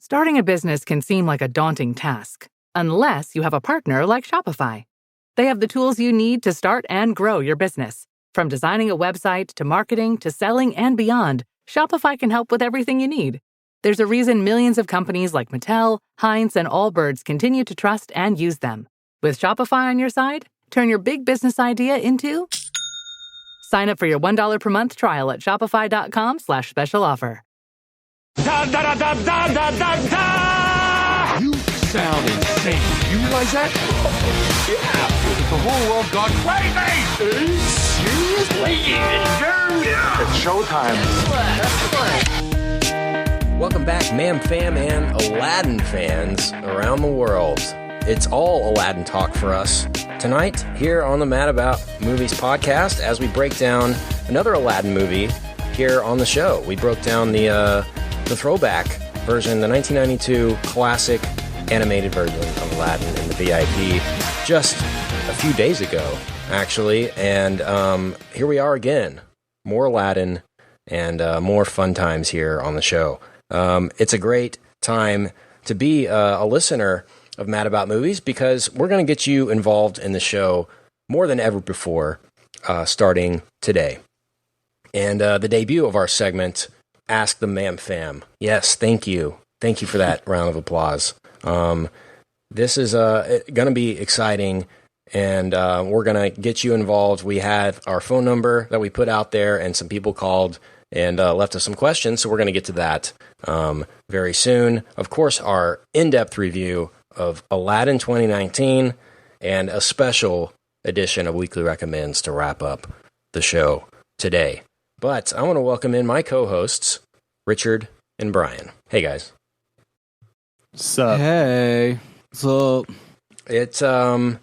Starting a business can seem like a daunting task, unless you have a partner like Shopify. They have the tools you need to start and grow your business. From designing a website to marketing to selling and beyond, Shopify can help with everything you need. There's a reason millions of companies like Mattel, Heinz, and Allbirds continue to trust and use them. With Shopify on your side, turn your big business idea into... Sign up for your $1 per month trial at shopify.com/special offer. Da da da da da da da da! You sound insane. You realize that? Yeah. The whole world gone crazy. Seriously? Yeah. It's showtime. Welcome back, Ma'am Fam and Aladdin fans around the world. It's all Aladdin talk for us tonight here on the Mad About Movies podcast as we break down another Aladdin movie here on the show. We broke down the throwback version, the 1992 classic animated version of Aladdin in the VIP just a few days ago, actually. And here we are again. More Aladdin and more fun times here on the show. It's a great time to be a listener of Mad About Movies because we're going to get you involved in the show more than ever before, starting today. And the debut of our segment, Ask the Ma'am Fam. Yes, thank you. Thank you for that round of applause. This is going to be exciting, and we're going to get you involved. We have our phone number that we put out there, and some people called and left us some questions, so we're going to get to that very soon. Of course, our in-depth review of Aladdin 2019 and a special edition of Weekly Recommends to wrap up the show today. But I want to welcome in my co-hosts, Richard and Brian. Hey, guys. Sup? Hey. So it's going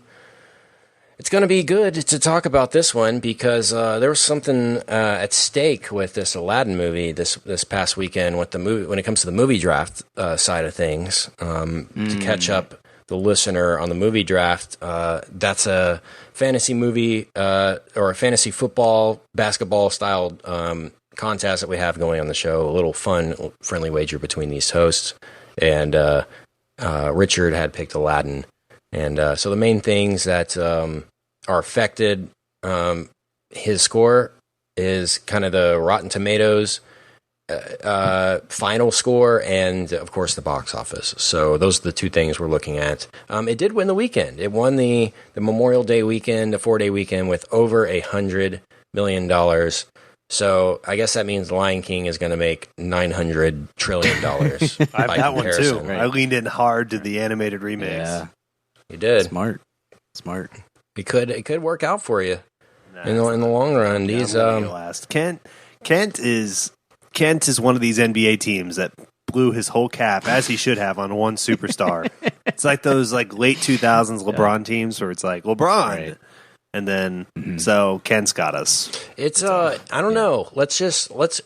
to be good to talk about this one because there was something at stake with this Aladdin movie this past weekend with the movie when it comes to the movie draft side of things. To catch up the listener on the movie draft, that's a fantasy movie or a fantasy football, basketball styled contest that we have going on the show. A little fun, friendly wager between these hosts. And Richard had picked Aladdin. And so the main things that are affected his score is kind of the Rotten Tomatoes final score and, of course, the box office. So those are the two things we're looking at. It did win the weekend. It won the Memorial Day weekend, the 4-day weekend, with over $100 million. So I guess that means Lion King is going to make $900 trillion. I have that one too. Right? I leaned in hard to the animated remakes. yeah, You did. smart. It could work out for you in the long run. Yeah, These I'm gonna go last. Kent is one of these NBA teams that blew his whole cap, as he should have, on one superstar. It's like those late 2000s LeBron teams where it's like LeBron. Right. And then, so Kent's got us. It's I don't know. Let's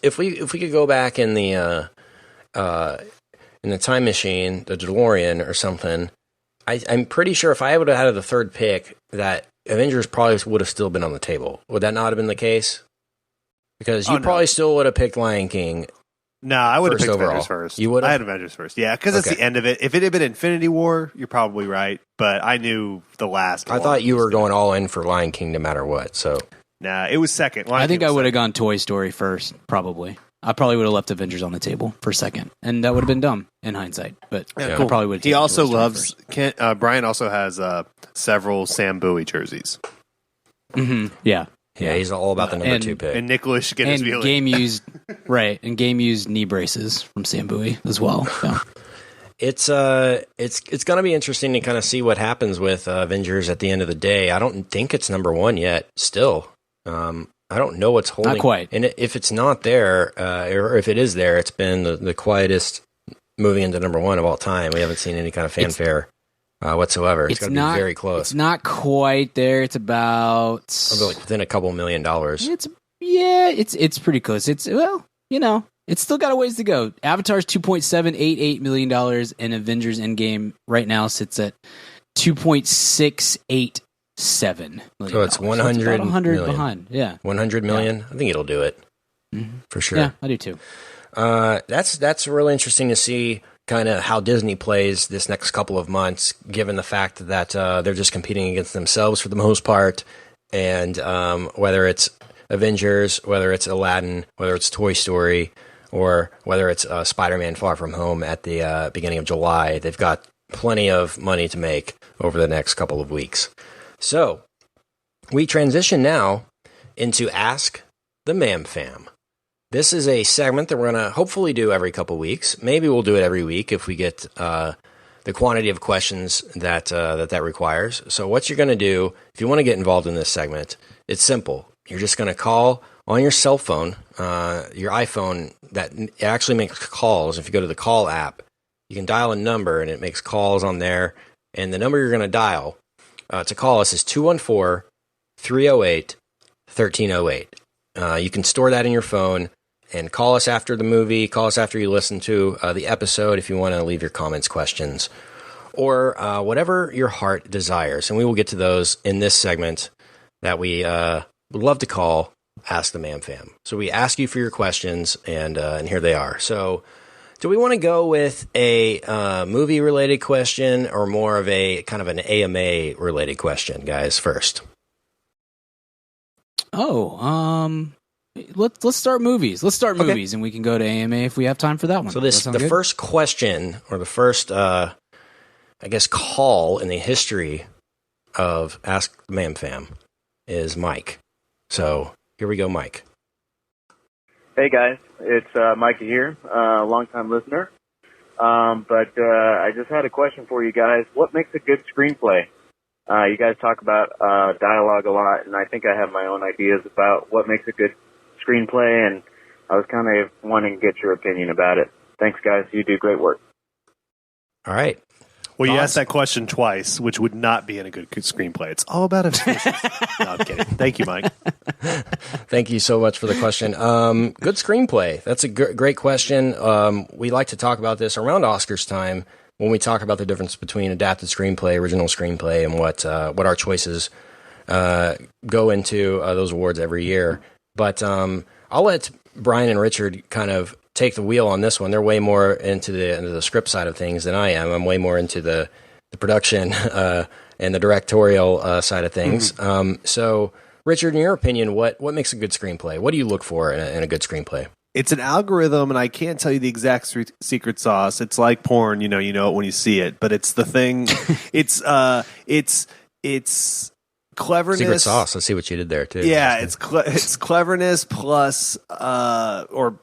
if we could go back in the time machine, the DeLorean or something. I'm pretty sure if I would have had the third pick, that Avengers probably would have still been on the table. Would that not have been the case? Because you probably still would have picked Lion King. No, I would have picked overall. Avengers first. You would have? I had Avengers first. Yeah, because it's the end of it. If it had been Infinity War, you're probably right. But I knew the last I one thought you was were going all in for Lion King no matter what. So Nah, it was second. I think I would have gone Toy Story first, probably. I probably would have left Avengers on the table for second, and that would have been dumb in hindsight. But Yeah, I cool. probably would. He also loves. Brian also has several Sam Bowie jerseys, Yeah, he's all about the number And- 2 pick. and Nicholas should get his and feeling. game used and game used knee braces from Sam Bowie as well. So. It's going to be interesting to kind of see what happens with Avengers at the end of the day. I don't think it's number 1 yet. Still, I don't know what's holding. Not quite. And if it's not there, or if it is there, it's been the quietest moving into number 1 of all time. We haven't seen any kind of fanfare whatsoever. It's going to be very close. It's not quite there. It's about within a couple $1 million. It's pretty close. It's still got a ways to go. Avatar's $2.788 million, and Avengers Endgame right now sits at $2.687 million. So it's 100 100 million. behind. Yeah, 100 million. Yeah. I think it'll do it for sure. Yeah, I do too. That's really interesting to see kind of how Disney plays this next couple of months, given the fact that they're just competing against themselves for the most part. And whether it's Avengers, whether it's Aladdin, whether it's Toy Story, or whether it's Spider-Man Far From Home at the beginning of July, they've got plenty of money to make over the next couple of weeks. So we transition now into Ask the Mam Fam. This is a segment that we're going to hopefully do every couple weeks. Maybe we'll do it every week if we get the quantity of questions that requires. So what you're going to do, if you want to get involved in this segment, it's simple. You're just going to call on your cell phone, your iPhone, that actually makes calls. If you go to the call app, you can dial a number, and it makes calls on there. And the number you're going to dial to call us is 214-308-1308. You can store that in your phone and call us after the movie, call us after you listen to the episode if you want to leave your comments, questions, or whatever your heart desires. And we will get to those in this segment that we would love to call Ask the Mam Fam. So we ask you for your questions, and here they are. So do we want to go with a movie-related question or more of a kind of an AMA-related question, guys, first? Let's start movies. Let's start movies, and we can go to AMA if we have time for that one. So the first question, or the first, I guess, call in the history of Ask the Mam Fam is Mike. So here we go, Mike. Hey guys, it's Mikey here, longtime listener. But I just had a question for you guys. What makes a good screenplay? You guys talk about dialogue a lot, and I think I have my own ideas about what makes a good screenplay, and I was kind of wanting to get your opinion about it. Thanks, guys. You do great work. All right. Well, you asked that question twice, which would not be in a good screenplay. It's all about efficiency. No, I'm kidding. Thank you, Mike. Thank you so much for the question. Good screenplay. That's a great question. We like to talk about this around Oscars time when we talk about the difference between adapted screenplay, original screenplay, and what our choices go into those awards every year. But I'll let Brian and Richard kind of take the wheel on this one. They're way more into the script side of things than I am. I'm way more into the production and the directorial side of things. Mm-hmm. So, Richard, in your opinion, what makes a good screenplay? What do you look for in a good screenplay? It's an algorithm, and I can't tell you the exact secret sauce. It's like porn, you know it when you see it, but it's the thing. it's cleverness. Secret sauce. Let's see what you did there too. Yeah, it's cleverness plus or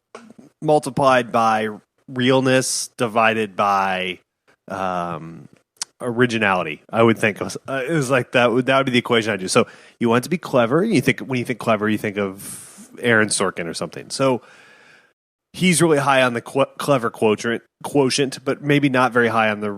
multiplied by realness divided by originality. I would think it was like that. That would be the equation I do. So you want it to be clever. When you think clever, you think of Aaron Sorkin or something. So he's really high on the clever quotient, but maybe not very high on the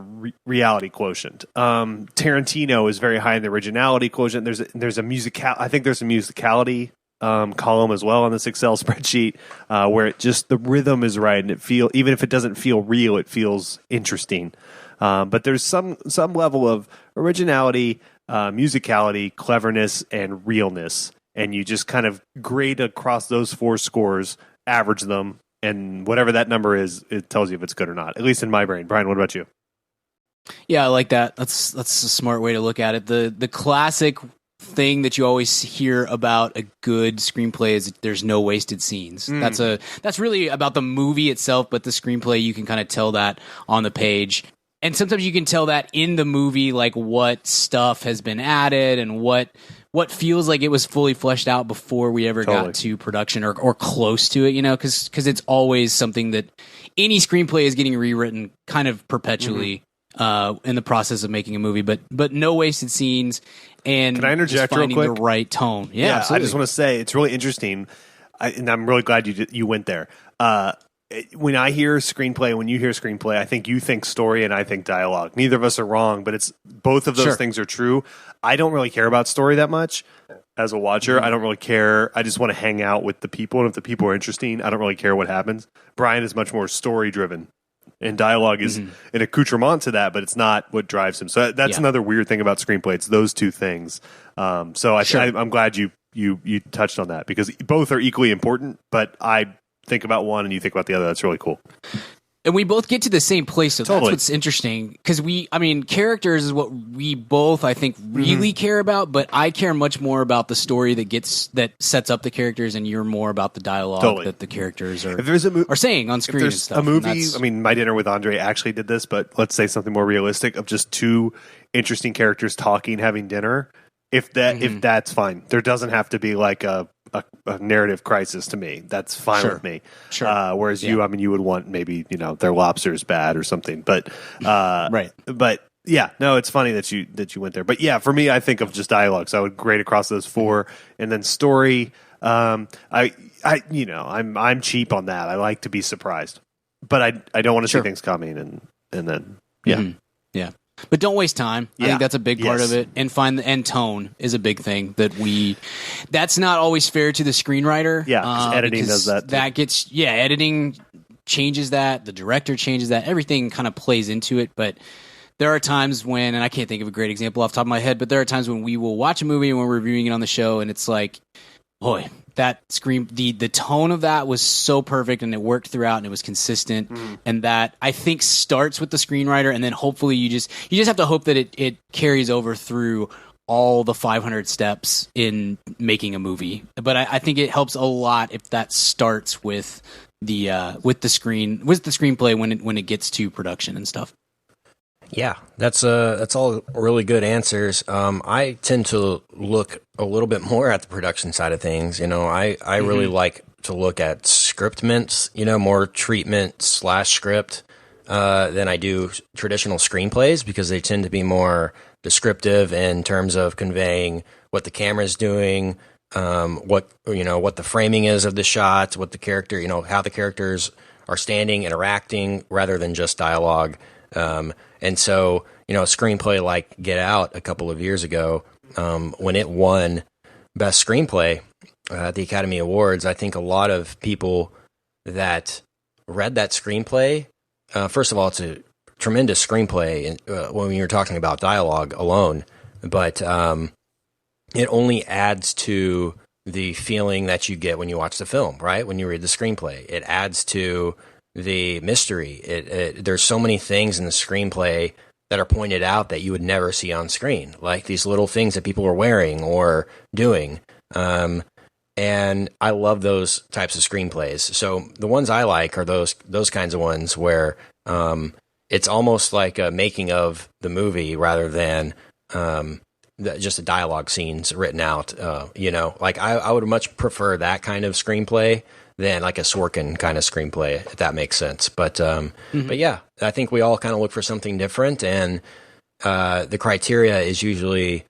reality quotient. Tarantino is very high in the originality quotient. There's a I think there's a musicality column as well on this Excel spreadsheet where it just the rhythm is right, and even if it doesn't feel real, it feels interesting. But there's some level of originality, musicality, cleverness, and realness, and you just kind of grade across those four scores, average them. And whatever that number is, it tells you if it's good or not. At least in my brain. Brian, what about you? Yeah, I like that. That's a smart way to look at it. The classic thing that you always hear about a good screenplay is there's no wasted scenes. That's really about the movie itself, but the screenplay, you can kind of tell that on the page. And sometimes you can tell that in the movie, like what stuff has been added and what feels like it was fully fleshed out before we ever got to production or close to it, because it's always something that any screenplay is getting rewritten kind of perpetually in the process of making a movie, but no wasted scenes and can I interject finding real quick? The right tone. Yeah, absolutely. I just want to say it's really interesting, and I'm really glad you went there. When I hear screenplay, when you hear screenplay, I think you think story and I think dialogue. Neither of us are wrong, but it's both of those things are true. I don't really care about story that much as a watcher. I don't really care. I just want to hang out with the people, and if the people are interesting, I don't really care what happens. Brian is much more story driven, and dialogue is an accoutrement to that, but it's not what drives him. So that's another weird thing about screenplay. It's those two things. I'm glad you touched on that because both are equally important, but I think about one and you think about the other. That's really cool. And we both get to the same place, so Totally. that's what's interesting. Because characters is what we both, I think, really care about. But I care much more about the story that sets up the characters, and you're more about the dialogue that the characters are saying on screen. If there's and stuff. a movie, My Dinner with Andre actually did this, but let's say something more realistic of just two interesting characters talking, having dinner. If that's fine, there doesn't have to be like a narrative crisis to me. That's fine with me. Sure. Whereas you would want maybe their lobster's bad or something. But right. But yeah, no, it's funny that you went there. But yeah, for me, I think of just dialogue. So I would grade across those four, and then story. I'm cheap on that. I like to be surprised, but I don't want to see things coming, and then yeah. But don't waste time. I think that's a big part of it. And tone is a big thing that's not always fair to the screenwriter. Yeah, editing does that too. Editing changes that. The director changes that. Everything kind of plays into it. But there are times when, and I can't think of a great example off the top of my head, but there are times when we will watch a movie and we're reviewing it on the show, and it's like, boy, that the tone of that was so perfect, and it worked throughout, and it was consistent, and that I think starts with the screenwriter, and then hopefully you just have to hope that it carries over through all the 500 steps in making a movie. But I think it helps a lot if that starts with the screenplay when it gets to production and stuff. Yeah, that's all really good answers. I tend to look a little bit more at the production side of things. I really like to look at scriptments, more treatment / script than I do traditional screenplays, because they tend to be more descriptive in terms of conveying what the camera's doing, what the framing is of the shot, what the character, how the characters are standing, interacting, rather than just dialogue. And so, a screenplay like Get Out a couple of years ago, when it won Best Screenplay at the Academy Awards, I think a lot of people that read that screenplay, first of all, it's a tremendous screenplay when you're talking about dialogue alone, but it only adds to the feeling that you get when you watch the film, right? When you read the screenplay, it adds to the mystery. There's so many things in the screenplay that are pointed out that you would never see on screen, like these little things that people are wearing or doing. And I love those types of screenplays. So the ones I like are those kinds of ones where it's almost like a making of the movie rather than just the dialogue scenes written out. Like I would much prefer that kind of screenplay than like a Sorkin kind of screenplay, if that makes sense. But yeah, I think we all kind of look for something different, and the criteria is usually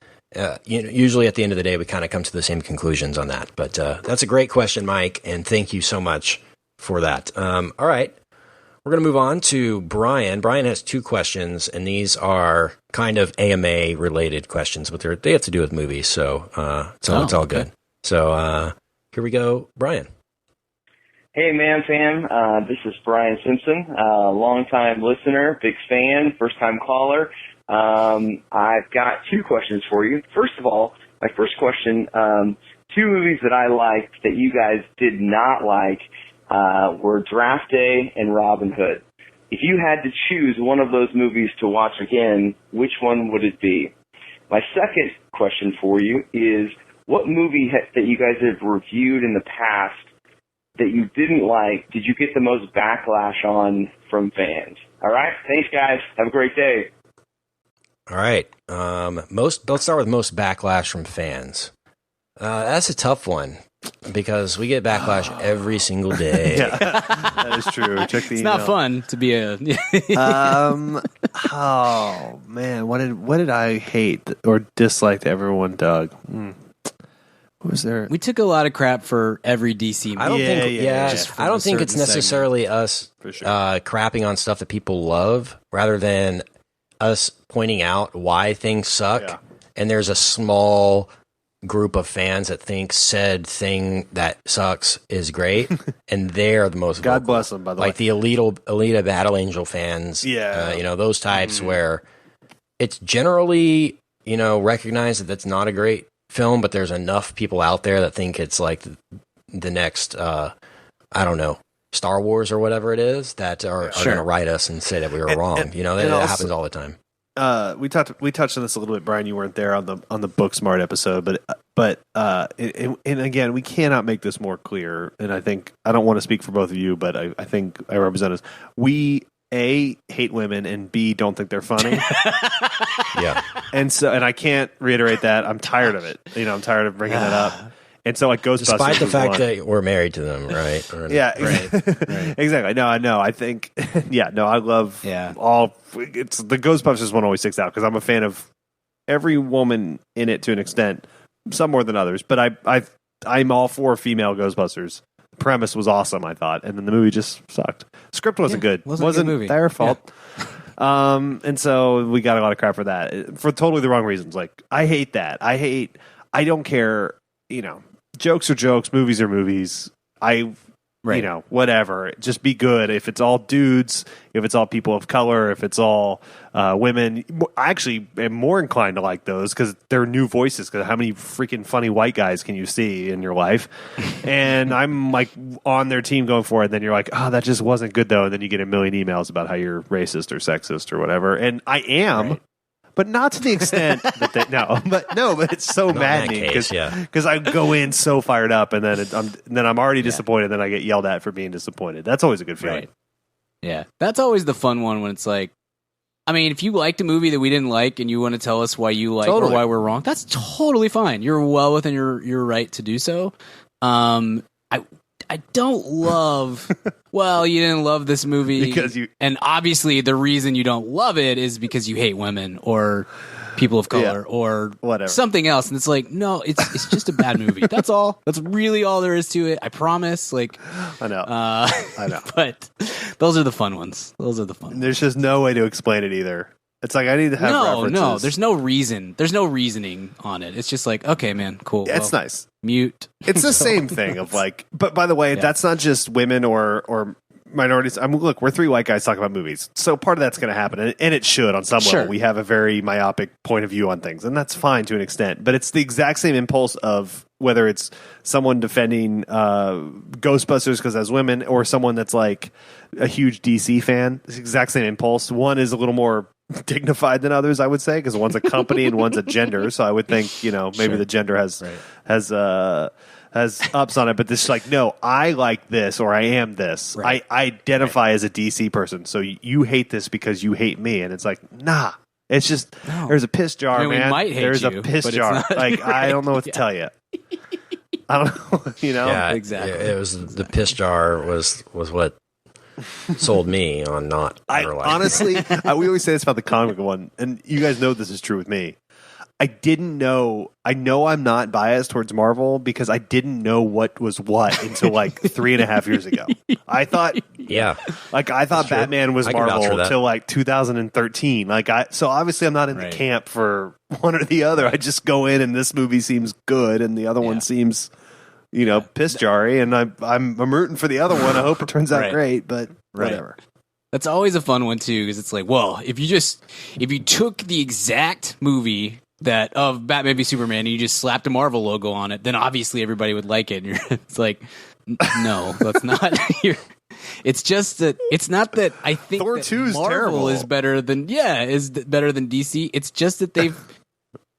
usually at the end of the day we kind of come to the same conclusions on that. But that's a great question, Mike, and thank you so much for that. All right, we're going to move on to Brian. Brian has two questions, and these are kind of AMA related questions, but they have to do with movies, so it's all good. So here we go, Brian. Hey, Man Fam. This is Brian Simpson, longtime listener, big fan, first-time caller. I've got two questions for you. First of all, my first question, two movies that I liked that you guys did not like were Draft Day and Robin Hood. If you had to choose one of those movies to watch again, which one would it be? My second question for you is, what movie that you guys have reviewed in the past that you didn't like, did you get the most backlash on from fans? All right. Thanks, guys. Have a great day. All right. Let's start with most backlash from fans. That's a tough one because we get backlash every single day. Yeah, that is true. Check the It's email. not fun to be a. Oh man, what did I hate or dislike that everyone dug? What was there? We took a lot of crap for every DC movie. I don't for I don't a think it's certain necessarily us For sure. crapping on stuff that people love, rather than us pointing out why things suck. Yeah. And there's a small group of fans that think said thing that sucks is great, and they're the most God vocal. bless them, by the way. Like the elite of Battle Angel fans. Yeah. Those types where it's generally, recognized that that's not a great film, but there's enough people out there that think it's like the next, Star Wars or whatever it is that are going to write us and say that we were wrong. That also, happens all the time. We touched on this a little bit, Brian. You weren't there on the Booksmart episode, but and again, we cannot make this more clear. And I think I don't want to speak for both of you, but I think I represent us. We A, hate women, and B, don't think they're funny. Yeah, and I can't reiterate that. I'm tired of it. I'm tired of bringing that up. And so, like, Ghostbusters, despite the fact that we're married to them, right? Yeah, right. Exactly. No, I know. I think, I love all. It's the Ghostbusters one always sticks out because I'm a fan of every woman in it to an extent, some more than others. But I'm all for female Ghostbusters. The premise was awesome, I thought, and then the movie just sucked. Script wasn't good. Wasn't their fault. Yeah. And so we got a lot of crap for that for totally the wrong reasons. Like, I hate that. I don't care. Jokes are jokes, movies are movies. Whatever. Just be good. If it's all dudes, if it's all people of color, if it's all women, I actually am more inclined to like those because they're new voices. Because how many freaking funny white guys can you see in your life? And I'm like on their team going for it. And then you're like, oh, that just wasn't good though. And then you get a million emails about how you're racist or sexist or whatever. And I am. Right. But not to the extent that but it's so maddening because I go in so fired up and then I'm already disappointed. Then I get yelled at for being disappointed. That's always a good feeling. Right. Yeah, that's always the fun one when it's like, I mean, if you liked a movie that we didn't like and you want to tell us why you like or why we're wrong, that's totally fine. You're well within your right to do so. I don't love. Well, you didn't love this movie because and obviously the reason you don't love it is because you hate women or people of color or whatever, something else. And it's like, no, it's just a bad movie. That's all. That's really all there is to it. I promise. Like, I know, but those are the fun ones. There's just no way to explain it either. It's like I need to have references. No, there's no reason. There's no reasoning on it. It's just like, okay, man, cool. Yeah, it's nice. Mute. It's the same thing of like, but by the way, that's not just women or minorities. Look, we're three white guys talking about movies, so part of that's going to happen, and it should on some level. We have a very myopic point of view on things, and that's fine to an extent. But it's the exact same impulse of whether it's someone defending Ghostbusters because as women, or someone that's like a huge DC fan. It's the exact same impulse. One is a little more dignified than others, I would say, because one's a company and one's a gender. So I would think, maybe the gender has ups on it, but this is like, no, I like this or I am this. I identify as a DC person. So you hate this because you hate me, and it's like, nah. It's just there's a piss jar, I mean, man. We might hate there's you, a piss but jar. It's not, like I don't know what to tell you. I don't know. Yeah, exactly. It was the piss jar was what sold me on not. Honestly, we always say this about the comic one, and you guys know this is true with me. I didn't know. I know I'm not biased towards Marvel because I didn't know what was what until like 3.5 years ago. I thought, I thought Batman was Marvel until like 2013. So obviously I'm not in the camp for one or the other. I just go in and this movie seems good, and the other one seems, piss jarry, and I'm rooting for the other one. I hope it turns out great, but whatever. That's always a fun one too, because it's like, well, if you took the exact movie that of Batman v Superman and you just slapped a Marvel logo on it, then obviously everybody would like it. And it's like, no, that's not. It's just that it's not that I think Thor that 2 is Marvel terrible. is better than better than DC. It's just that they've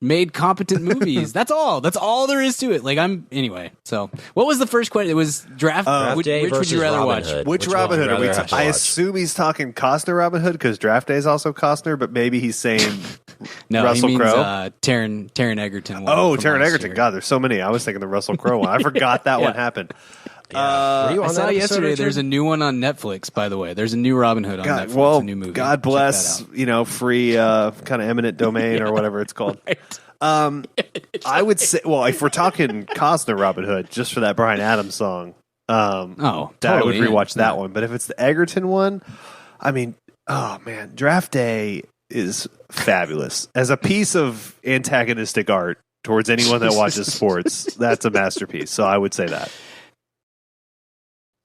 made competent movies. That's all. That's all there is to it. Anyway. So, what was the first question? It was draft. Which would you rather watch? Which Robin Hood are we? I assume he's talking Costner Robin Hood because Draft Day is also Costner, but maybe he's saying no. Russell he means Crowe. Taron Egerton. Oh, Taron Egerton. God, there's so many. I was thinking the Russell Crowe one. I forgot that one happened. Were you on I saw that yesterday. Richard? There's a new one on Netflix. By the way, there's a new Robin Hood on Netflix. Well, a new movie. God bless. Free kind of eminent domain or whatever it's called. I would say, well, if we're talking Costner Robin Hood, just for that Bryan Adams song, I would rewatch that one. But if it's the Egerton one, I mean, oh man, Draft Day is fabulous as a piece of antagonistic art towards anyone that watches sports. That's a masterpiece. So I would say that.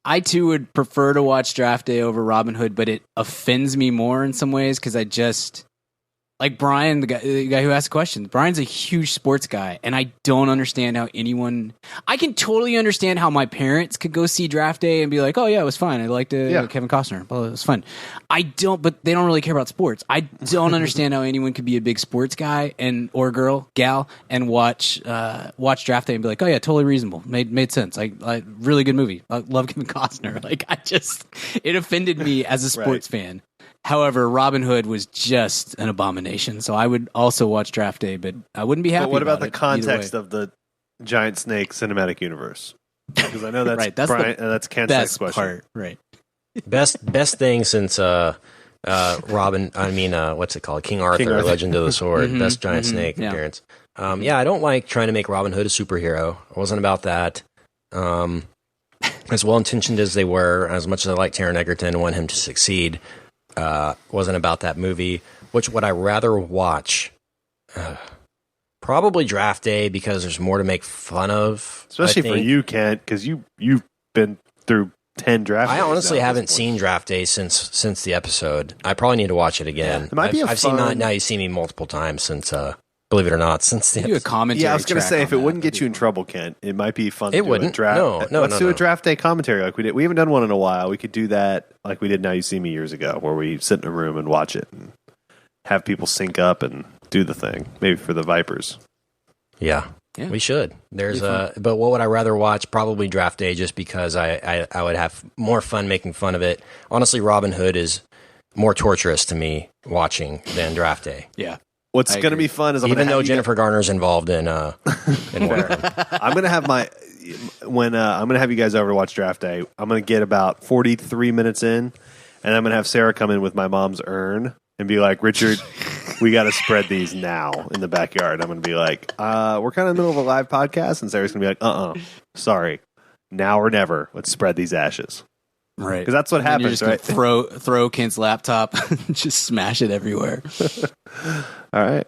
I too would prefer to watch Draft Day over Robin Hood, but it offends me more in some ways because like Brian, the guy who asked questions. Brian's a huge sports guy, and I don't understand how anyone. I can totally understand how my parents could go see Draft Day and be like, "Oh yeah, it was fun. I liked Kevin Costner. Well, it was fun." I don't, but they don't really care about sports. I don't understand how anyone could be a big sports guy or gal, and watch Draft Day and be like, "Oh yeah, totally reasonable. Made sense. I really good movie. I love Kevin Costner." Like it offended me as a sports fan. However, Robin Hood was just an abomination, so I would also watch Draft Day, but I wouldn't be happy. But what about the it context of the Giant Snake cinematic universe? Because I know that's right. That's Brian, that's Kent's next question. Part, right? Best thing since Robin. I mean, what's it called? King Arthur, Legend of the Sword. Mm-hmm, best Giant Snake appearance. I don't like trying to make Robin Hood a superhero. It wasn't about that. As well intentioned as they were, as much as I like Taron Egerton and want him to succeed. Wasn't about that movie. Which would I rather watch? Probably Draft Day because there's more to make fun of. Especially for you, Kent, because you've been through 10 Draft Days. I honestly haven't seen Draft Day since the episode. I probably need to watch it again. It might be I've seen Now You See Me multiple times since. Believe it or not, since the do a commentary. Yeah, I was going to say if it wouldn't get you in trouble, Kent, it might be fun. It wouldn't. Draft. No. Let's do a Draft Day commentary like we did. We haven't done one in a while. We could do that like we did Now You See Me years ago, where we sit in a room and watch it and have people sync up and do the thing. Maybe for the Vipers. Yeah. We should. But what would I rather watch? Probably Draft Day, just because I would have more fun making fun of it. Honestly, Robin Hood is more torturous to me watching than Draft Day. Yeah. What's going to be fun is even though Jennifer Garner's involved in one of them. I'm going to have I'm going to have you guys over to watch Draft Day. I'm going to get about 43 minutes in, and I'm going to have Sarah come in with my mom's urn and be like, "Richard, we got to spread these now in the backyard." I'm going to be like, "We're kind of in the middle of a live podcast," and Sarah's going to be like, sorry, now or never. Let's spread these ashes." Right, because that's what happens. You're right? just throw Kent's laptop, just smash it everywhere. All right,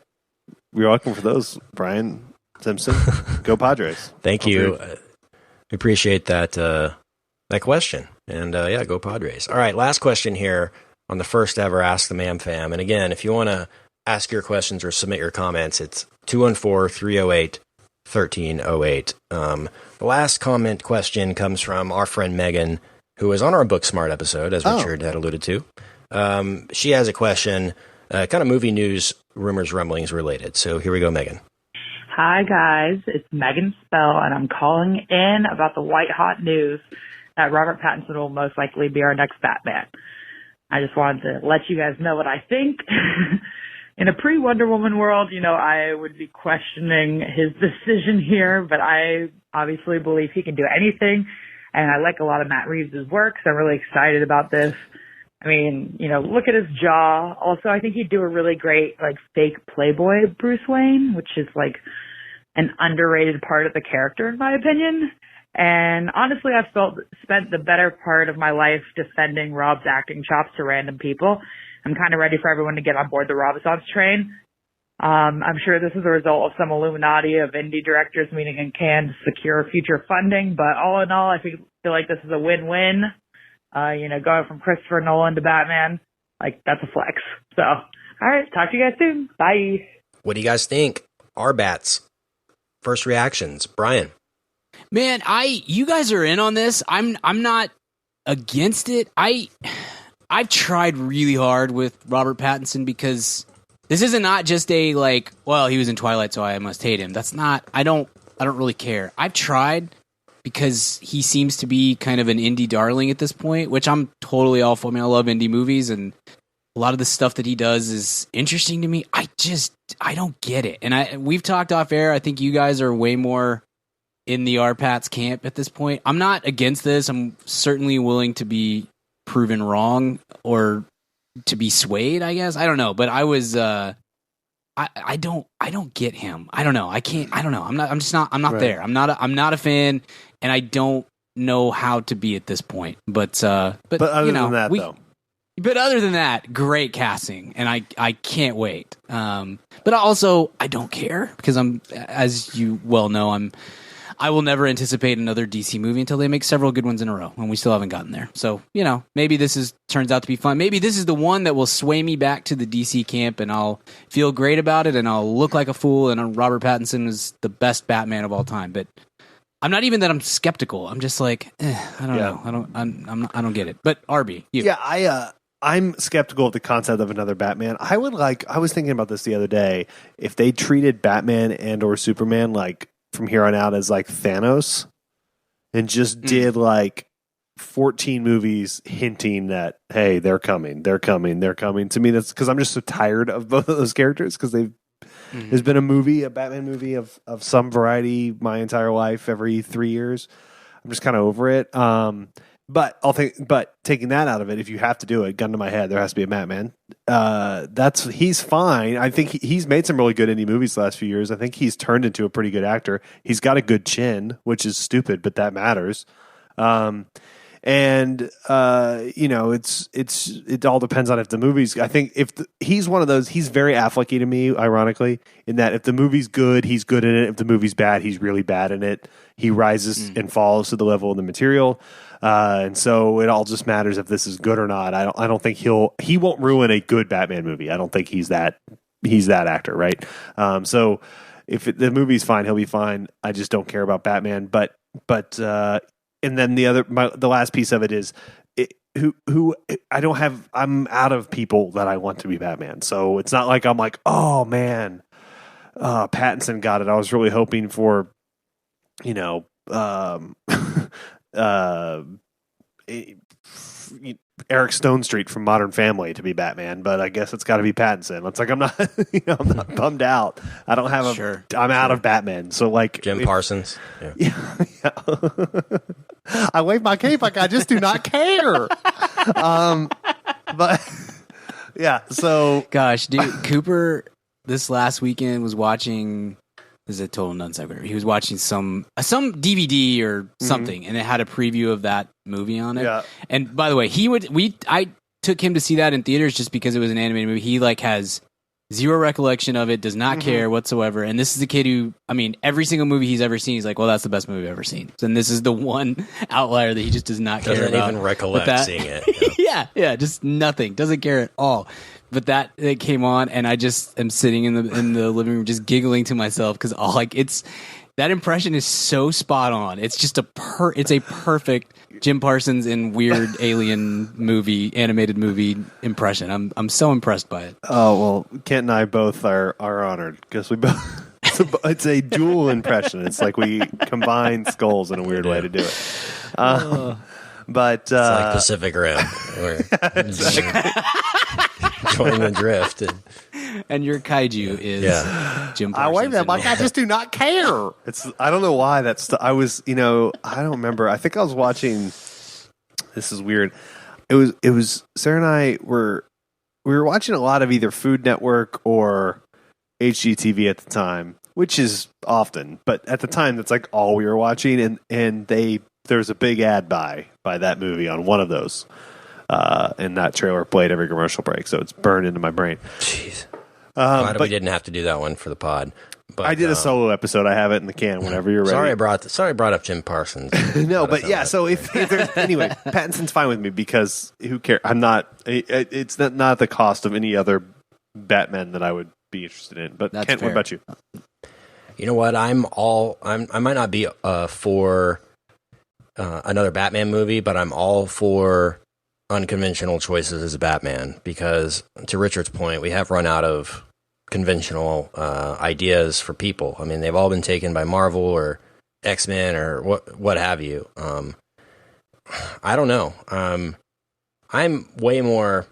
you're welcome for those, Brian Simpson. Go Padres! Thank you. We appreciate that question, and go Padres. All right, last question here on the first ever Ask the Mam Fam. And again, if you want to ask your questions or submit your comments, it's 214-308-1308. The last question comes from our friend Megan, who was on our Booksmart episode, as Richard had alluded to. She has a question, kind of movie news, rumors, rumblings related. So here we go, Megan. Hi, guys. It's Megan Spell, and I'm calling in about the white-hot news that Robert Pattinson will most likely be our next Batman. I just wanted to let you guys know what I think. In a pre-Wonder Woman world, I would be questioning his decision here, but I obviously believe he can do anything. And I like a lot of Matt Reeves' work, so I'm really excited about this. I mean, look at his jaw. Also, I think he'd do a really great, fake Playboy Bruce Wayne, which is, an underrated part of the character, in my opinion. And honestly, I've spent the better part of my life defending Rob's acting chops to random people. I'm kind of ready for everyone to get on board the Renaissance train. I'm sure this is a result of some Illuminati of indie directors meeting in Cannes to secure future funding, but all in all, I feel like this is a win-win. Going from Christopher Nolan to Batman, that's a flex. So, all right, talk to you guys soon. Bye. What do you guys think? Our bats. First reactions. Brian. Man, you guys are in on this. I'm not against it. I've tried really hard with Robert Pattinson because this isn't not just a he was in Twilight, so I must hate him. That's not. I don't really care. I've tried because he seems to be kind of an indie darling at this point, which I'm totally all for. I mean, I love indie movies, and a lot of the stuff that he does is interesting to me. I don't get it. And we've talked off air. I think you guys are way more in the RPATS camp at this point. I'm not against this. I'm certainly willing to be proven wrong or to be swayed, I guess. I don't know, but I was I don't get him. I don't know. I don't know. I'm not right. There. I'm not a fan, and I don't know how to be at this point. But other than that, though. But other than that, great casting, and I can't wait. But also I don't care because as you well know, I will never anticipate another DC movie until they make several good ones in a row, and we still haven't gotten there. So, maybe this turns out to be fun. Maybe this is the one that will sway me back to the DC camp, and I'll feel great about it, and I'll look like a fool, and Robert Pattinson is the best Batman of all time. But I'm not even that I'm skeptical. I'm just like, I don't know. I don't get it. But RB, you. Yeah, I'm skeptical of the concept of another Batman. I was thinking about this the other day. If they treated Batman and or Superman like from here on out as like Thanos and just did like 14 movies hinting that, hey, they're coming. To me, that's because I'm just so tired of both of those characters because there's been a Batman movie of some variety my entire life every 3 years. I'm just kind of over it. But taking that out of it, if you have to do it, gun to my head, there has to be a Batman. He's fine. I think he's made some really good indie movies the last few years. I think he's turned into a pretty good actor. He's got a good chin, which is stupid, but that matters. It all depends on if the movie's. I think he's one of those. He's very Afflecky to me, ironically, in that if the movie's good, he's good in it. If the movie's bad, he's really bad in it. He rises and falls to the level of the material. And so it all just matters if this is good or not. I don't think he won't ruin a good Batman movie. I don't think he's that actor, right? So if the movie's fine, he'll be fine. I just don't care about Batman. But and then the last piece of it is who I don't have. I'm out of people that I want to be Batman. So it's not like I'm like, oh man, Pattinson got it. I was really hoping for, Eric Stone Street from Modern Family to be Batman, but I guess it's got to be Pattinson. It's like I'm not, I'm not bummed out. I don't have I'm out of Batman. So like Jim Parsons. Yeah. I wave my cape like I just do not care. But yeah. So gosh, dude, Cooper this last weekend was watching. This is a total non-sequitur. He was watching some DVD or something, and it had a preview of that movie on it. Yeah. And by the way, I took him to see that in theaters just because it was an animated movie. He like has zero recollection of it, does not care whatsoever. And this is a kid who, I mean, every single movie he's ever seen, he's like, well, that's the best movie I've ever seen. And this is the one outlier that he just does not care about. Doesn't even recollect seeing it. Yeah, just nothing. Doesn't care at all. But it came on, and I just am sitting in the living room, just giggling to myself because that impression is so spot on. It's just it's a perfect Jim Parsons in weird alien movie, animated movie impression. I'm so impressed by it. Oh well, Kent and I both are honored because we both. It's a dual impression. It's like we combine skulls in a weird way to do it. But it's like Pacific Rim. Join the drift. And your kaiju is Jim Parsons. I wave them like I just do not care. I don't know why I was, I don't remember. I think I was watching, this is weird. It was Sarah and I we were watching a lot of either Food Network or HGTV at the time, which is often, but at the time that's like all we were watching, and there's a big ad by that movie on one of those. And that trailer played every commercial break, so it's burned into my brain. Jeez. Glad we didn't have to do that one for the pod. But I did a solo episode. I have it in the can whenever you're ready. Sorry I brought up Jim Parsons. No, but yeah, so if there's anyway, Pattinson's fine with me because who cares? I'm not. It's not the cost of any other Batman that I would be interested in. But Kent, what about you? You know what? I might not be for another Batman movie, but I'm all for unconventional choices as a Batman because, to Richard's point, we have run out of conventional ideas for people. I mean, they've all been taken by Marvel or X-Men or what have you. I don't know. I'm way more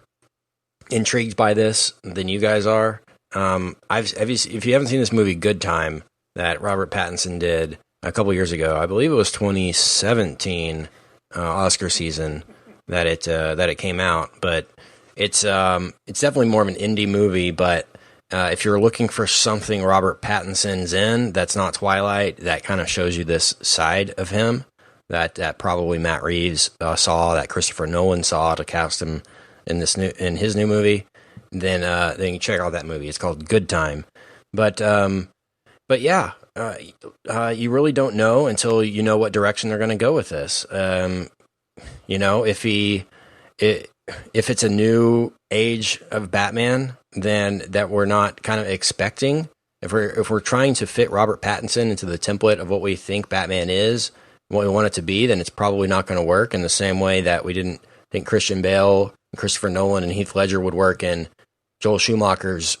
intrigued by this than you guys are. If you haven't seen this movie Good Time that Robert Pattinson did a couple years ago, I believe it was 2017 Oscar season that it came out, but it's definitely more of an indie movie. But if you're looking for something Robert Pattinson's in that's not Twilight, that kind of shows you this side of him that probably Matt Reeves saw, that Christopher Nolan saw to cast him in his new movie, then you check out that movie. It's called Good Time. But yeah, You really don't know until you know what direction they're going to go with this. If it's a new age of Batman, then that we're not kind of expecting. If we're trying to fit Robert Pattinson into the template of what we think Batman is, what we want it to be, then it's probably not going to work in the same way that we didn't think Christian Bale, Christopher Nolan, and Heath Ledger would work in Joel Schumacher's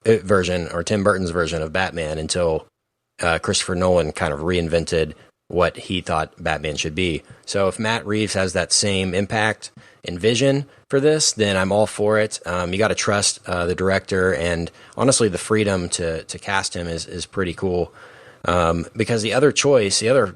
version or Tim Burton's version of Batman until Christopher Nolan kind of reinvented what he thought Batman should be. So if Matt Reeves has that same impact and vision for this, then I'm all for it. You got to trust the director, and honestly, the freedom to cast him is pretty cool. Because the other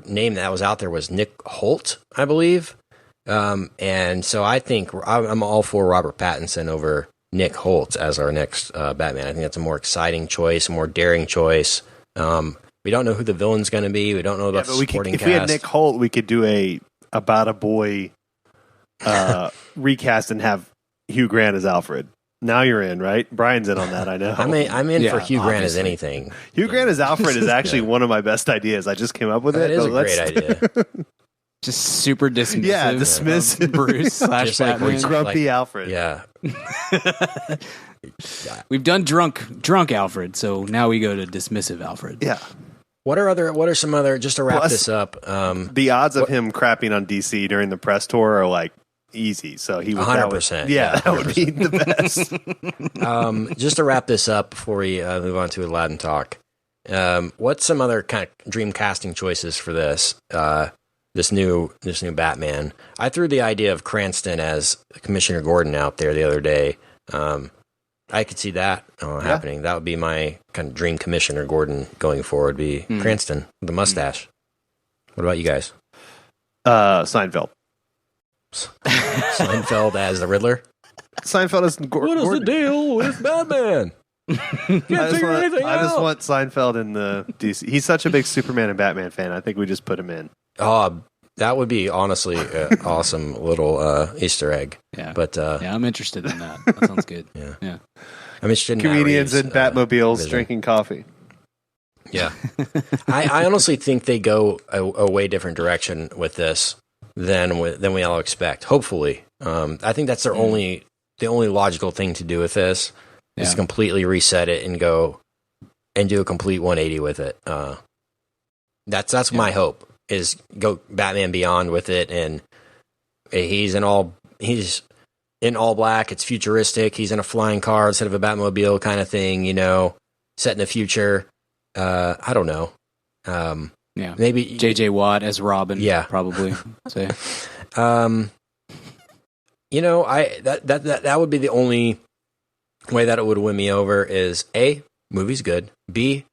name that was out there was Nick Holt, I believe. And so I think I'm all for Robert Pattinson over Nick Holt as our next Batman. I think that's a more exciting choice, a more daring choice. We don't know who the villain's going to be. We don't know about the supporting cast. If we had Nick Holt, we could do a About a Boy recast and have Hugh Grant as Alfred. Now you're in, right? Brian's in on that, I know. I'm in for Hugh Grant as anything. Hugh Grant as Alfred is actually one of my best ideas. I just came up with it. That is a great idea. Just super dismissive. Yeah, dismissive. Bruce / Batman. Grumpy Alfred. Yeah. We've done drunk Alfred, so now we go to dismissive Alfred. Yeah. What are some other, just to wrap this up? The odds of him crapping on DC during the press tour are like easy. So he would 100%. That would be the best. Just to wrap this up before we move on to Aladdin talk, what's some other kind of dream casting choices for this new Batman? I threw the idea of Cranston as Commissioner Gordon out there the other day. I could see that happening. That would be my kind of dream Commissioner Gordon going forward. Be Cranston with the mustache. What about you guys? Seinfeld. Seinfeld as the Riddler. Seinfeld as Gordon. What is the deal with Batman? I just want Seinfeld in the DC. He's such a big Superman and Batman fan. I think we just put him in. Oh, that would be honestly an awesome little Easter egg. Yeah, but I'm interested in that. That sounds good. Yeah. I'm interested in comedians Matt in Reeves, Batmobiles drinking coffee. Yeah, I honestly think they go a way different direction with this than we all expect. Hopefully, I think that's the only logical thing to do with this is to completely reset it and go and do a complete 180 with it. That's my hope. Is go Batman Beyond with it, and he's in all black. It's futuristic. He's in a flying car instead of a Batmobile kind of thing, set in the future. I don't know. Maybe J.J. Watt as Robin. Yeah, probably. Say. That would be the only way that it would win me over. Is A, movie's good. B,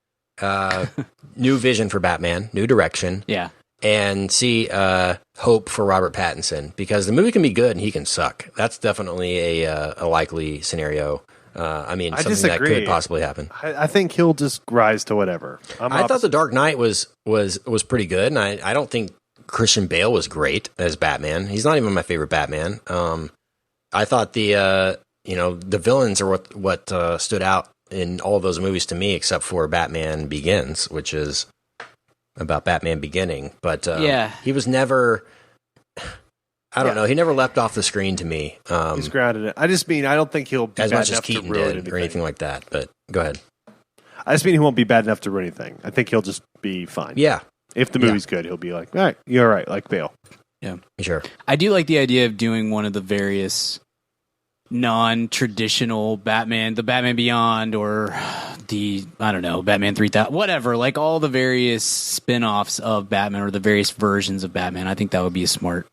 new vision for Batman, new direction. Yeah. And C, hope for Robert Pattinson, because the movie can be good and he can suck. That's definitely a likely scenario. Something that could possibly happen. I think he'll just rise to whatever. I thought The Dark Knight was pretty good, and I don't think Christian Bale was great as Batman. He's not even my favorite Batman. I thought the villains are what stood out in all of those movies to me, except for Batman Begins, which is about Batman beginning. But he was never. I don't know. He never leapt off the screen to me. He's grounded it. I don't think he'll be as bad much as enough Keaton to ruin did anything. or anything like that. But go ahead. I just mean he won't be bad enough to ruin anything. I think he'll just be fine. Yeah. If the movie's good, he'll be like, all right, you're all right, like Bale. Yeah. Sure. I do like the idea of doing one of the various non-traditional Batman, the Batman Beyond, or the, Batman 3000, whatever, like all the various spin-offs of Batman or the various versions of Batman. I think that would be a smart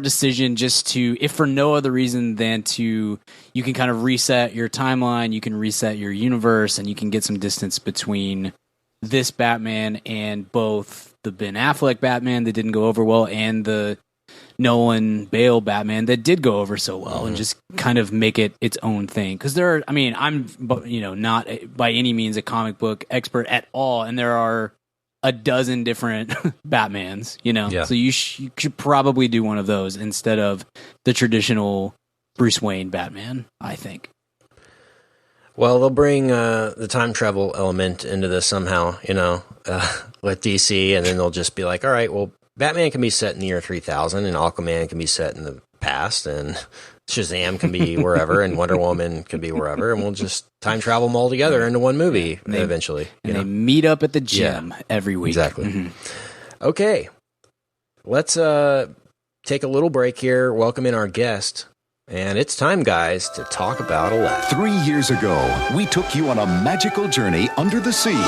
decision, just to, if for no other reason than you can kind of reset your timeline, you can reset your universe, and you can get some distance between this Batman and both the Ben Affleck Batman that didn't go over well and the Nolan Bale Batman that did go over so well, and just kind of make it its own thing. Because I'm not by any means a comic book expert at all, and there are a dozen different Batmans, so you should probably do one of those instead of the traditional Bruce Wayne Batman, I think. Well, they'll bring the time travel element into this somehow, with DC, and then they'll just be like, all right, well, Batman can be set in the year 3000, and Aquaman can be set in the past, and Shazam can be wherever, and Wonder Woman can be wherever, and we'll just time travel them all together into one movie eventually. They meet up at the gym every week. Exactly. Mm-hmm. Okay, let's take a little break here, welcome in our guest, and it's time, guys, to talk about Aladdin. 3 years ago, we took you on a magical journey under the sea.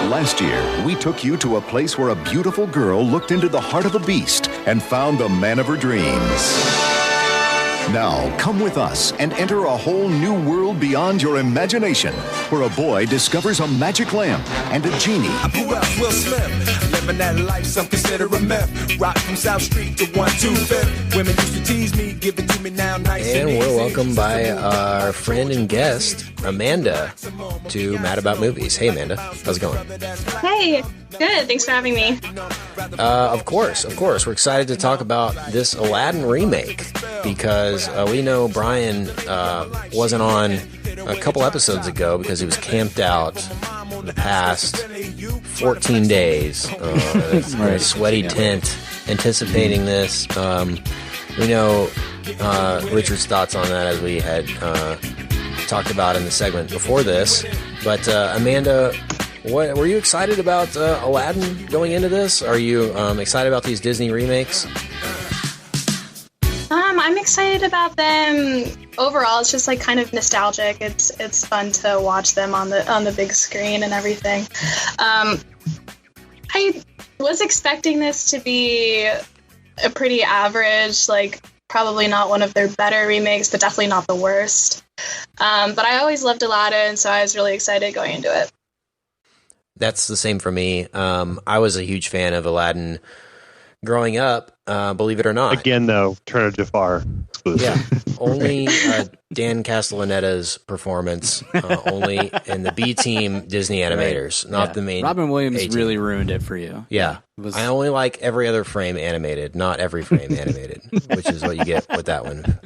Last year, we took you to a place where a beautiful girl looked into the heart of a beast and found the man of her dreams. Now, come with us and enter a whole new world beyond your imagination, where a boy discovers a magic lamp and a genie. Who else? Will Smith. Living that life, some consider a myth. Rock from South Street to 125th. Women used to tease me, give it to me now, nice And and we're easy. welcomed by our friend and guest, Amanda, to Mad About Movies. Hey, Amanda. How's it going? Hey, good. Thanks for having me. Of course. We're excited to talk about this Aladdin remake because we know Brian wasn't on a couple episodes ago because he was camped out the past 14 days in a sweaty tent anticipating this. We know Richard's thoughts on that as we had talked about in the segment before this. But Amanda, what were you excited about Aladdin going into this? Are you excited about these Disney remakes? I'm excited about them overall. It's just like kind of nostalgic. It's fun to watch them on the big screen and everything. I was expecting this to be a pretty average, like probably not one of their better remakes, but definitely not the worst. But I always loved Aladdin, so I was really excited going into it. That's the same for me. I was a huge fan of Aladdin growing up, believe it or not. Again, though, Return of Jafar exclusive. Yeah, only Dan Castellaneta's performance, only in the B team Disney animators, not the main. Robin Williams A-team. really ruined it for you. Yeah, I only like every other frame animated, not every frame animated, which is what you get with that one.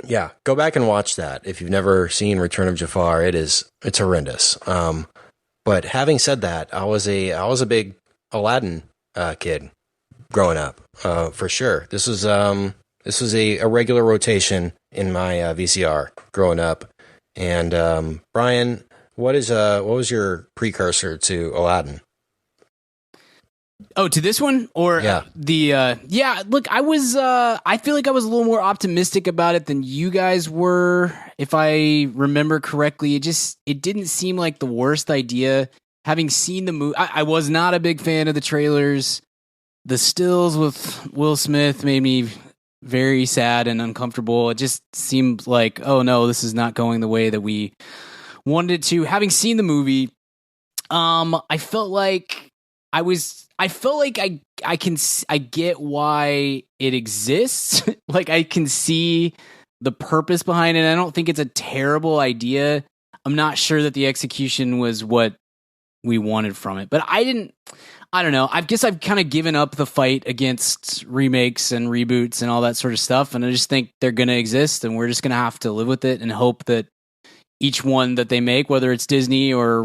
Yeah, go back and watch that if you've never seen Return of Jafar. It's horrendous. But having said that, I was a big Aladdin kid growing up, for sure. This was a regular rotation in my VCR growing up. And Brian, what was your precursor to Aladdin? Oh, to this one or look, I feel like I was a little more optimistic about it than you guys were. If I remember correctly, it didn't seem like the worst idea. Having seen the movie, I was not a big fan of the trailers. The stills with Will Smith made me very sad and uncomfortable. It just seemed like, oh no, this is not going the way that we wanted it to. Having seen the movie, I felt like I get why it exists. Like I can see the purpose behind it. I don't think it's a terrible idea. I'm not sure that the execution was what we wanted from it, but I don't know. I guess I've kind of given up the fight against remakes and reboots and all that sort of stuff. And I just think they're going to exist and we're just going to have to live with it and hope that each one that they make, whether it's Disney or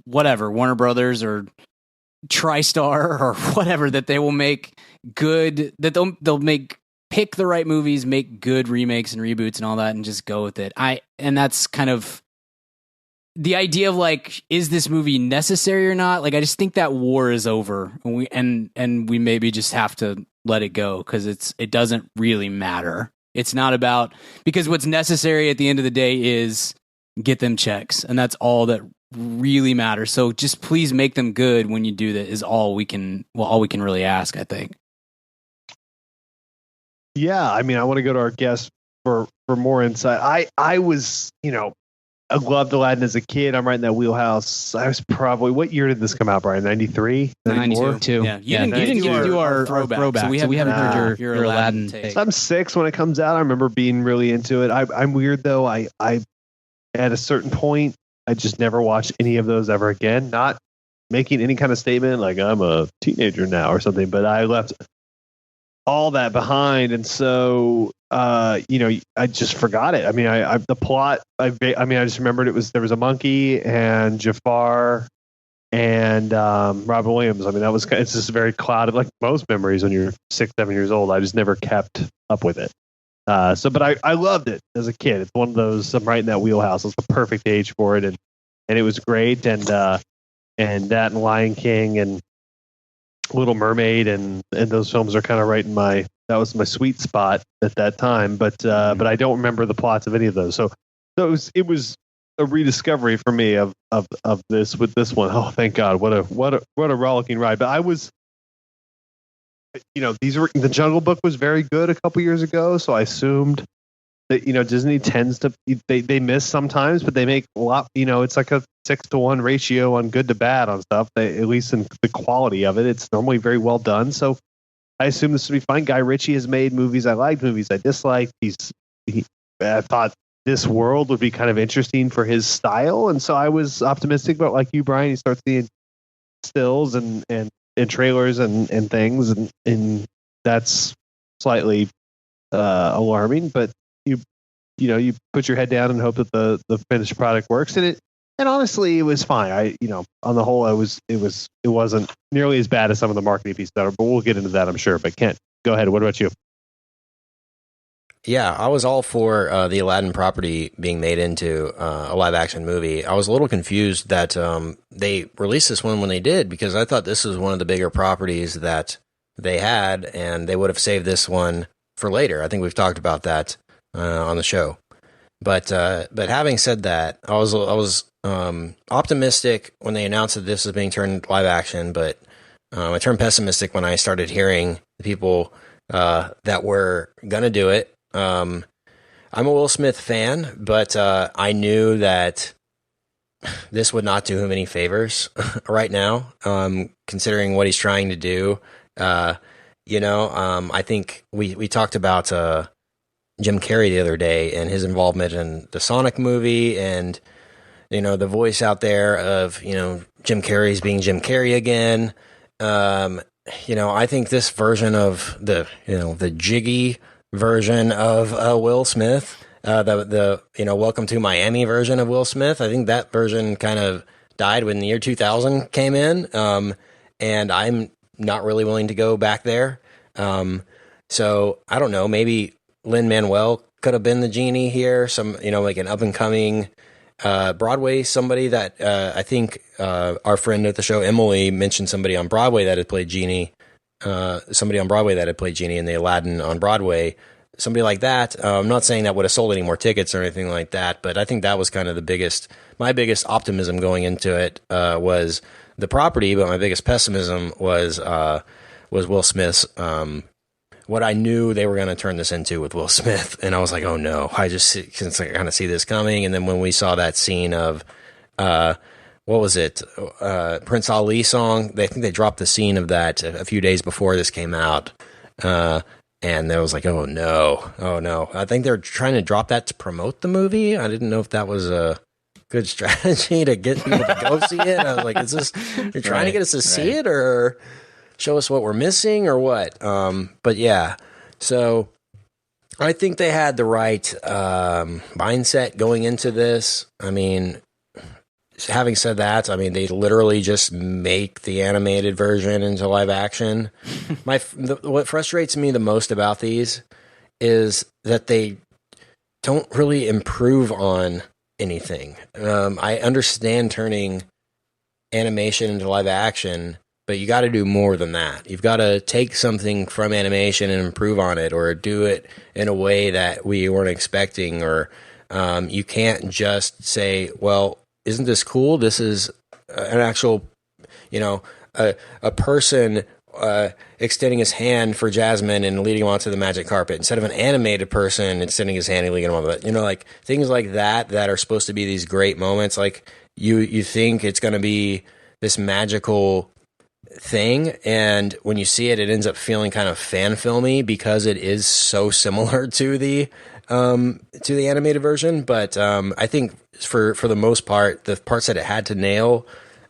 whatever, Warner Brothers or TriStar or whatever, that they will make good, that they'll pick the right movies, make good remakes and reboots and all that, and just go with it. And that's kind of the idea of like, is this movie necessary or not? Like, I just think that war is over, and we maybe just have to let it go because it doesn't really matter. It's not about, because what's necessary at the end of the day is get them checks, and that's all that really matters. So just please make them good when you do that is all we can really ask, I think. Yeah, I mean, I want to go to our guest for more insight. I was, I loved Aladdin as a kid. I'm right in that wheelhouse. I was probably, what year did this come out, Brian? 93? 92. Yeah, you didn't get to do our throwback, so we haven't heard your Aladdin take. I'm 6 when it comes out. I remember being really into it. I'm weird, though. I at a certain point, I just never watched any of those ever again. Not making any kind of statement like I'm a teenager now or something, but I left all that behind, and so I just forgot it. I mean, I the plot. I just remembered there was a monkey and Jafar and Robin Williams. I mean, it's just very clouded, like most memories when you're 6-7 years old. I just never kept up with it. But I loved it as a kid. It's one of those, I'm right in that wheelhouse. It's the perfect age for it, and it was great. And that and Lion King and Little Mermaid and those films are kind of right in that was my sweet spot at that time. But I don't remember the plots of any of those. So it was a rediscovery for me of this with this one. Oh, thank God! What a rollicking ride. But I was, the Jungle Book was very good a couple years ago, so I assumed that Disney tends to they miss sometimes, but they make a lot. It's like a 6-to-1 ratio on good to bad on stuff. At least in the quality of it, it's normally very well done. So I assume this would be fine. Guy Ritchie has made movies I liked, movies I disliked. I thought this world would be kind of interesting for his style, and so I was optimistic. But like you, Brian, you start seeing stills and trailers and things, and that's slightly alarming. But you put your head down and hope that the finished product works, and honestly, it was fine. On the whole, it wasn't nearly as bad as some of the marketing pieces that are, but we'll get into that, I'm sure. But Kent, go ahead. What about you? Yeah, I was all for the Aladdin property being made into a live-action movie. I was a little confused that they released this one when they did, because I thought this was one of the bigger properties that they had, and they would have saved this one for later. I think we've talked about that on the show. But having said that, I was optimistic when they announced that this was being turned live-action, but I turned pessimistic when I started hearing the people that were going to do it. I'm a Will Smith fan, but I knew that this would not do him any favors right now, considering what he's trying to do. I think we talked about Jim Carrey the other day and his involvement in the Sonic movie, and the voice out there of Jim Carrey's being Jim Carrey again. I think this version of the jiggy version of Will Smith, the Welcome to Miami version of Will Smith, I think that version kind of died when the year 2000 came in, and I'm not really willing to go back there. So I don't know, maybe Lin-Manuel could have been the genie here, some like an up and coming Broadway, somebody that I think our friend at the show Emily mentioned somebody on Broadway that had played Genie. Somebody on Broadway that had played Genie in the Aladdin on Broadway, somebody like that. I'm not saying that would have sold any more tickets or anything like that, but I think that was kind of my biggest optimism going into it was the property, but my biggest pessimism was Will Smith's, what I knew they were going to turn this into with Will Smith. And I was like, oh no, I kind of see this coming. And then when we saw that scene of, what was it? Prince Ali song. I think they dropped the scene of that a few days before this came out. And I was like, oh no. I think they're trying to drop that to promote the movie. I didn't know if that was a good strategy to get people to go see it. I was like, is this, you're trying to get us to see it or show us what we're missing or what? But yeah, so I think they had the right mindset going into this. I mean, having said that, I mean, they literally just make the animated version into live action. What frustrates me the most about these is that they don't really improve on anything. I understand turning animation into live action, but you got to do more than that. You've got to take something from animation and improve on it, or do it in a way that we weren't expecting, or you can't just say, well, isn't this cool? This is an actual, a person extending his hand for Jasmine and leading him onto the magic carpet, instead of an animated person extending his hand and leading him on the, like things like that are supposed to be these great moments. Like you think it's going to be this magical thing, and when you see it, it ends up feeling kind of fan filmy because it is so similar to the animated version. But I think for the most part, the parts that it had to nail,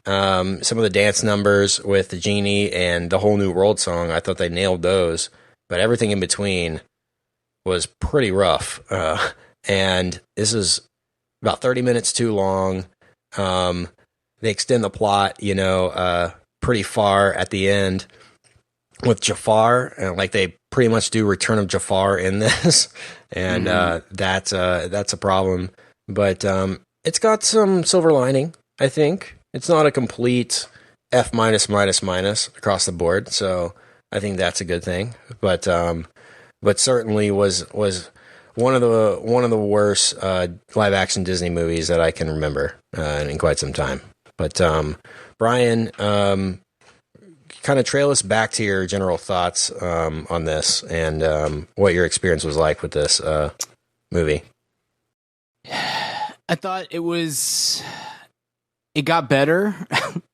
some of the dance numbers with the genie and the Whole New World song, I thought they nailed those. but everything in between was pretty rough. And this is about 30 minutes too long. They extend the plot, pretty far at the end with Jafar, and like they pretty much do Return of Jafar in this, and that's a problem. But it's got some silver lining, I think. It's not a complete F minus across the board, so I think that's a good thing. But certainly was one of the worst live action Disney movies that I can remember in quite some time. But Brian, kind of trail us back to your general thoughts on this and what your experience was like with this movie. I thought it got better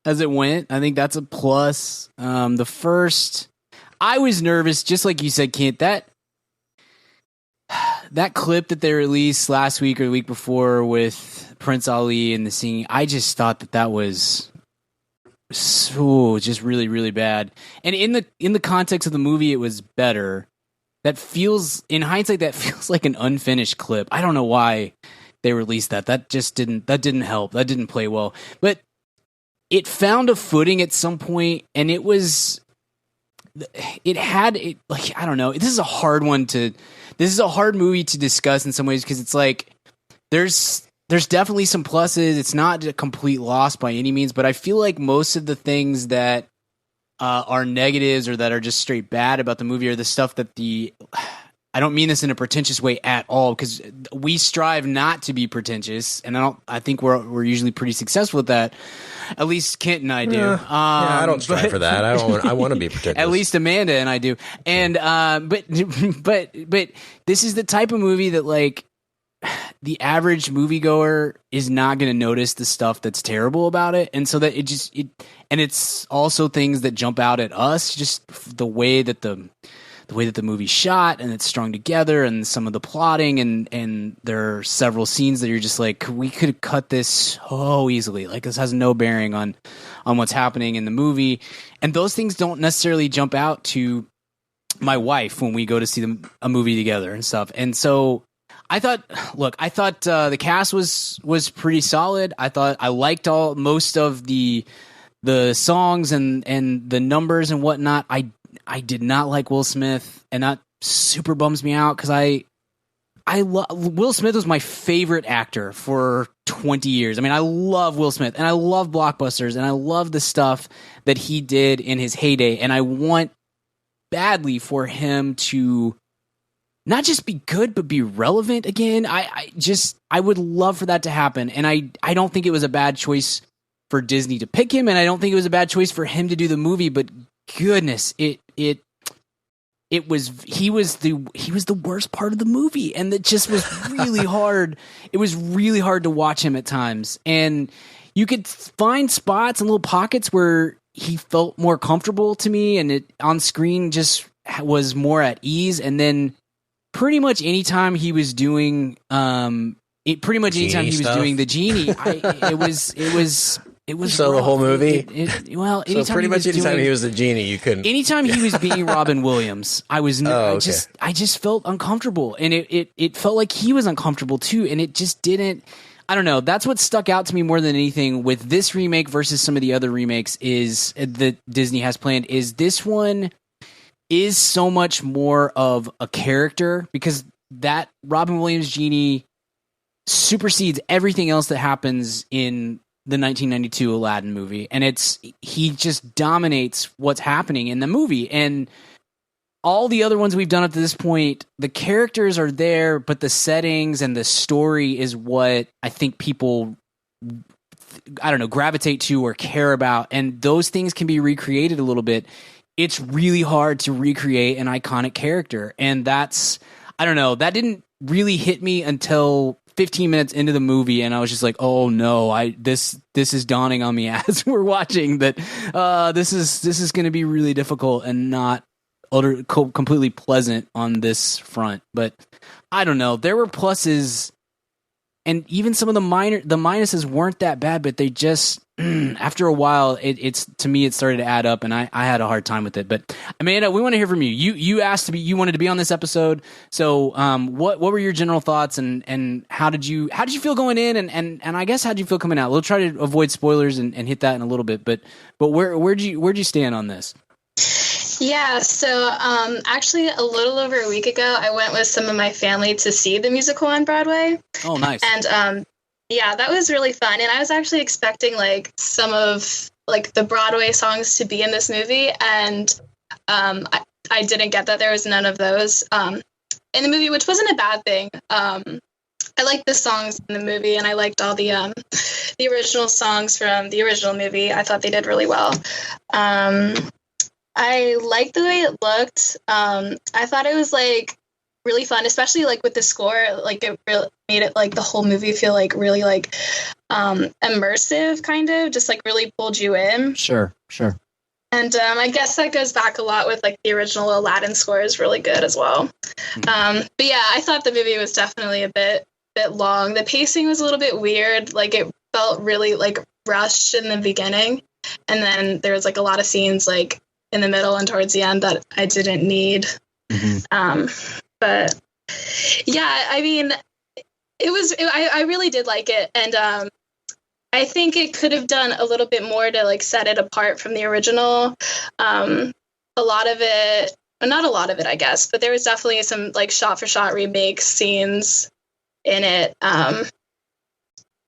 as it went. I think that's a plus. I was nervous, just like you said, Kent, that clip that they released last week or the week before with Prince Ali and the singing, I just thought that was so just really, really bad. And in the context of the movie, it was better. In hindsight, that feels like an unfinished clip. I don't know why they released that. That didn't help. That didn't play well. But it found a footing at some point, and I don't know. This is a hard movie to discuss in some ways, because it's like there's definitely some pluses. It's not a complete loss by any means, but I feel like most of the things that are negatives or that are just straight bad about the movie are the stuff that I don't mean this in a pretentious way at all, because we strive not to be pretentious, and I think we're usually pretty successful at that. At least Kent and I do. I don't strive for that. I want to be pretentious. At least Amanda and I do. And but this is the type of movie that, like, the average moviegoer is not going to notice the stuff that's terrible about it, and so that and it's also things that jump out at us, just the way that the movie's shot and it's strung together, and some of the plotting, and there are several scenes that you're just like, we could have cut this so easily. Like, this has no bearing on what's happening in the movie, and those things don't necessarily jump out to my wife when we go to see a movie together and stuff. And so I thought the cast was pretty solid. I thought I liked most of the songs and the numbers and whatnot. I did not like Will Smith, and that super bums me out, because Will Smith was my favorite actor for 20 years. I mean, I love Will Smith, and I love blockbusters, and I love the stuff that he did in his heyday, and I want badly for him to not just be good, but be relevant again. I would love for that to happen, and I don't think it was a bad choice for Disney to pick him, and I don't think it was a bad choice for him to do the movie, but goodness, he was the worst part of the movie, and it just was really hard. It was really hard to watch him at times, and you could find spots and little pockets where he felt more comfortable to me, and it on screen just was more at ease. And then pretty much anytime he was doing doing the genie, it was so rough. The whole movie. Anytime he was the genie, you couldn't. Anytime he was being Robin Williams, I just felt uncomfortable, and it felt like he was uncomfortable too, and it just didn't. I don't know. That's what stuck out to me more than anything with this remake versus some of the other remakes that Disney has planned. Is this one is so much more of a character, because that Robin Williams genie supersedes everything else that happens in the 1992 Aladdin movie, and he just dominates what's happening in the movie. And all the other ones we've done up to this point, the characters are there, but the settings and the story is what I think people, I don't know, gravitate to or care about, and those things can be recreated a little bit. It's really hard to recreate an iconic character, and that's, I don't know, that didn't really hit me until 15 minutes into the movie, and I was just like, oh no, this is dawning on me as we're watching that this is going to be really difficult and not completely pleasant on this front. But I don't know, there were pluses, and even some of the minuses weren't that bad, but they just after a while, it's to me it started to add up, and I had a hard time with it. But Amanda, we want to hear from you. You asked you wanted to be on this episode. So what were your general thoughts, and how did you feel going in, and I guess how did you feel coming out? We'll try to avoid spoilers and hit that in a little bit. But where'd you stand on this? Yeah, so actually a little over a week ago, I went with some of my family to see the musical on Broadway. Oh, nice. And yeah, that was really fun. And I was actually expecting like some of like the Broadway songs to be in this movie, and I didn't get that. There was none of those in the movie, which wasn't a bad thing. I liked the songs in the movie, and I liked all the original songs from the original movie. I thought they did really well. I liked the way it looked. I thought it was like really fun, especially like with the score. Like it really made it like the whole movie feel like really like immersive, kind of just like really pulled you in. Sure. And I guess that goes back a lot with like the original Aladdin score is really good as well. But yeah, I thought the movie was definitely a bit long. The pacing was a little bit weird. Like it felt really like rushed in the beginning, and then there was like a lot of scenes like in the middle and towards the end that I didn't need. But yeah, I mean, I really did like it. And I think it could have done a little bit more to like set it apart from the original. A lot of it, not a lot of it, I guess, but there was definitely some like shot for shot remake scenes in it.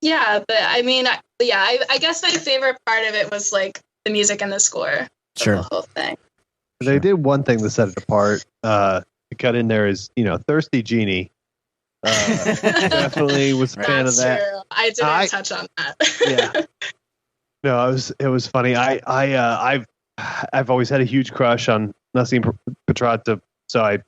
Yeah, but I mean, I guess my favorite part of it was like the music and the score. Sure. The whole thing. They did one thing to set it apart. To cut in there is, Thirsty Genie. Definitely was a fan of that. True. I didn't touch on that. Yeah. No, it was funny. I've always had a huge crush on Nassim Petratta. So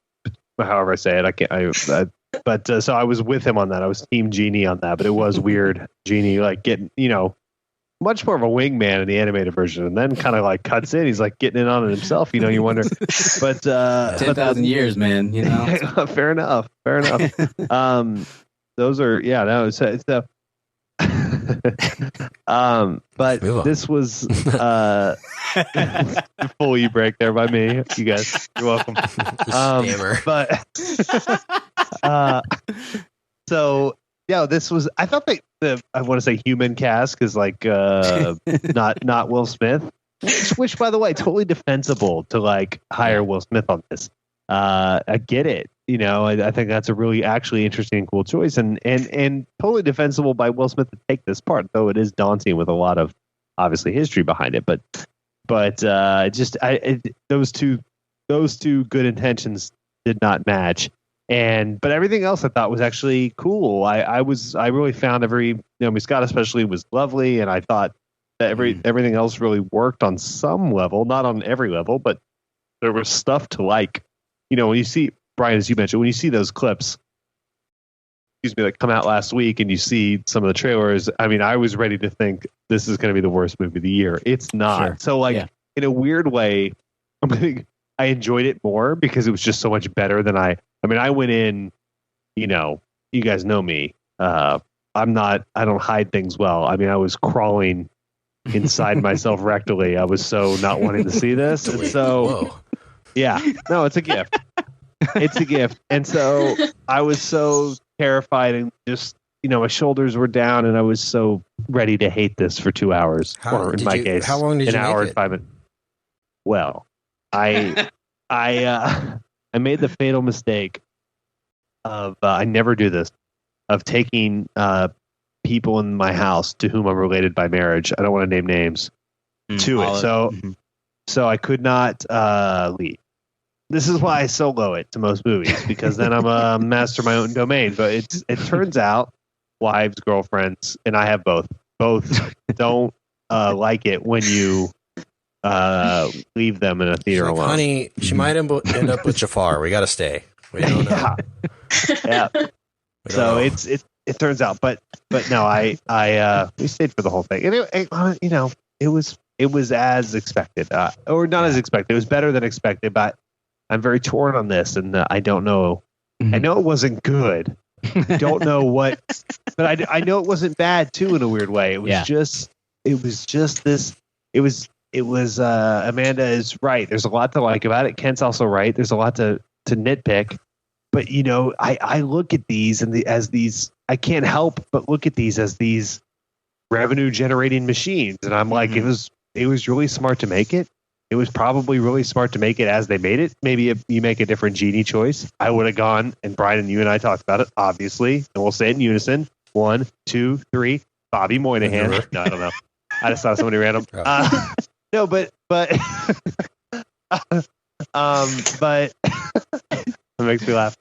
however I say it, I can't. But so I was with him on that. I was Team Genie on that. But it was weird. Genie like getting, much more of a wingman in the animated version, and then kind of like cuts in. He's like getting in on it himself. You wonder. But 10,000 years, man. Fair enough. Those are so. But this was full e-break there by me. You guys, you're welcome. But so. Yeah, this was. I thought I want to say human cast because like not Will Smith, which by the way, totally defensible to like hire Will Smith on this. I get it. I think that's a really actually interesting and cool choice, and totally defensible by Will Smith to take this part, though it is daunting with a lot of obviously history behind it. But those two good intentions did not match. But everything else I thought was actually cool. I really found Scott especially was lovely, and I thought that everything else really worked on some level, not on every level, but there was stuff to like. When you see Brian, as you mentioned, when you see those clips, that come out last week, and you see some of the trailers, I mean, I was ready to think this is going to be the worst movie of the year. It's not. Sure. So in a weird way, I enjoyed it more because it was just so much better than I went in, you guys know me. I don't hide things well. I mean, I was crawling inside myself rectally. I was so not wanting to see this. And so, yeah, no, it's a gift. It's a gift. And so I was so terrified and just, my shoulders were down and I was so ready to hate this for 2 hours. Or in my case, how long did you an hour make and 5 minutes. Well, I made the fatal mistake of I never do this, of taking people in my house to whom I'm related by marriage. I don't want to name names to it. So I could not leave. This is why I solo it to most movies, because then I'm a master of my own domain. But it turns out wives, girlfriends, and I have both don't like it when you leave them in a theater alone. Honey, she might end up with Jafar. We got to stay. We don't know. Yeah. So it turns out, but no, we stayed for the whole thing, and it was as expected, or not as expected. It was better than expected, but I'm very torn on this, and I don't know. I know it wasn't good. I don't know what, but I know it wasn't bad too in a weird way. It was just it was just this. It was Amanda is right. There's a lot to like about it. Kent's also right. There's a lot to nitpick. But I look at these as these. I can't help but look at these as these revenue generating machines, and I'm like, it was really smart to make it. It was probably really smart to make it as they made it. Maybe if you make a different genie choice, I would have gone, and Brian and you and I talked about it, obviously, and we'll say it in unison. 1, 2, 3. Bobby Moynihan. No, I don't know. I just saw somebody random. No, but it makes me laugh.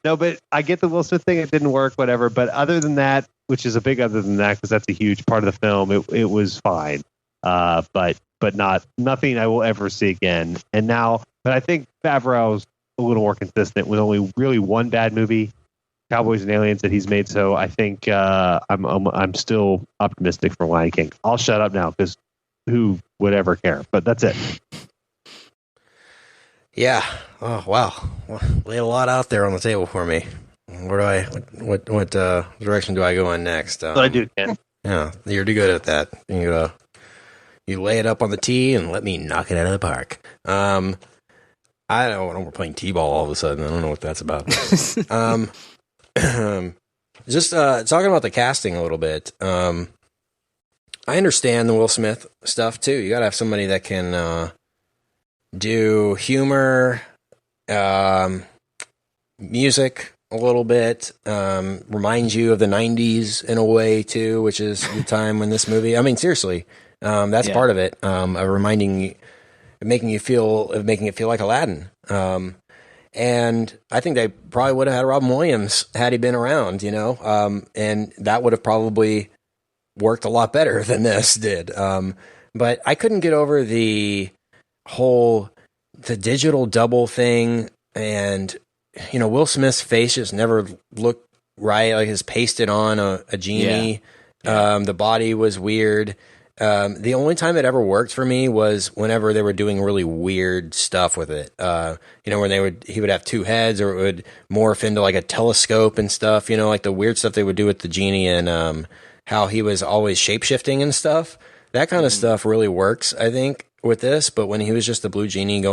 No, but I get the Will Smith thing. It didn't work, whatever. But other than that, which is a big other than that, because that's a huge part of the film, it was fine. But nothing I will ever see again. And now, but I think Favreau's a little more consistent with only really one bad movie, Cowboys and Aliens, that he's made. So I think I'm still optimistic for Lion King. I'll shut up now because who would ever care? But that's it. Yeah. Oh wow. Well, lay a lot out there on the table for me. What direction do I go in next? What I do, Ken. Yeah, you're too good at that. You lay it up on the tee and let me knock it out of the park. I don't know. We're playing t-ball all of a sudden. I don't know what that's about. Just talking about the casting a little bit. I understand the Will Smith stuff too. You got to have somebody that can do humor, music a little bit, remind you of the 90s in a way too, which is the time when this movie, I mean, seriously, that's part of it, of reminding you, making it feel like Aladdin. And I think they probably would have had Robin Williams had he been around, and that would have probably worked a lot better than this did. But I couldn't get over the digital double thing, and Will Smith's face just never looked right, like it's pasted on a genie. The body was weird. The only time it ever worked for me was whenever they were doing really weird stuff with it. When he would have two heads, or it would morph into like a telescope and stuff, like the weird stuff they would do with the genie, and how he was always shape-shifting and stuff. That kind of stuff really works, I think, with this. But when he was just the blue genie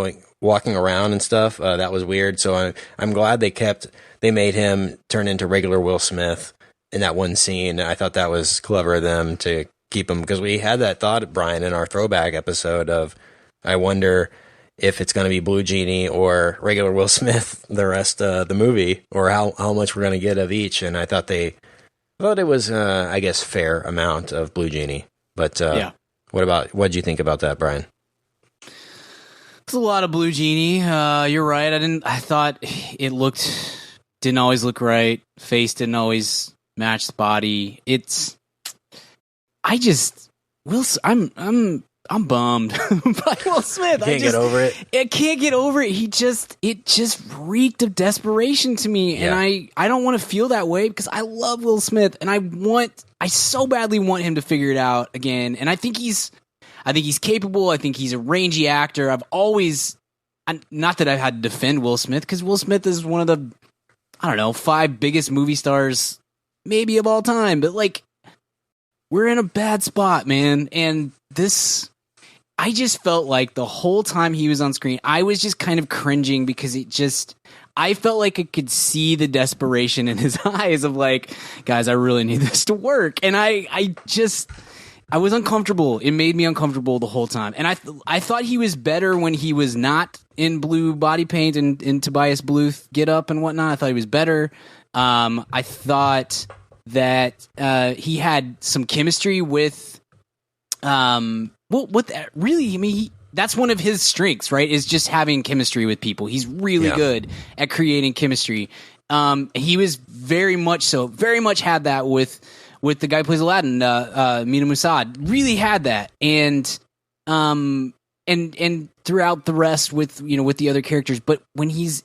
walking around and stuff, that was weird. So I'm glad they made him turn into regular Will Smith in that one scene. I thought that was clever of them to keep him, because we had that thought, Brian, in our throwback episode of, I wonder if it's going to be blue genie or regular Will Smith the rest of the movie, or how much we're going to get of each. And I thought it was, I guess, fair amount of blue genie. But what did you think about that, Brian? It's a lot of blue genie. You're right. I thought it didn't always look right. Face didn't always match the body. I'm bummed by Will Smith. Can't get over it. I can't get over it. It just reeked of desperation to me, and I don't want to feel that way, because I love Will Smith, and I so badly want him to figure it out again. And I think he's capable. I think he's a rangy actor. Not that I've had to defend Will Smith, because Will Smith is one of the 5 biggest movie stars maybe of all time, but we're in a bad spot, man. And I just felt like the whole time he was on screen, I was just kind of cringing, because I felt like I could see the desperation in his eyes of guys, I really need this to work. And I was uncomfortable. It made me uncomfortable the whole time. And I thought he was better when he was not in blue body paint and in Tobias Bluth get up and whatnot. I thought he was better. I thought that he had some chemistry with that's one of his strengths, right? Is just having chemistry with people. He's really good at creating chemistry. He was very much had that with the guy who plays Aladdin, Mina Mossad. Really had that, and throughout the rest with the other characters. But when he's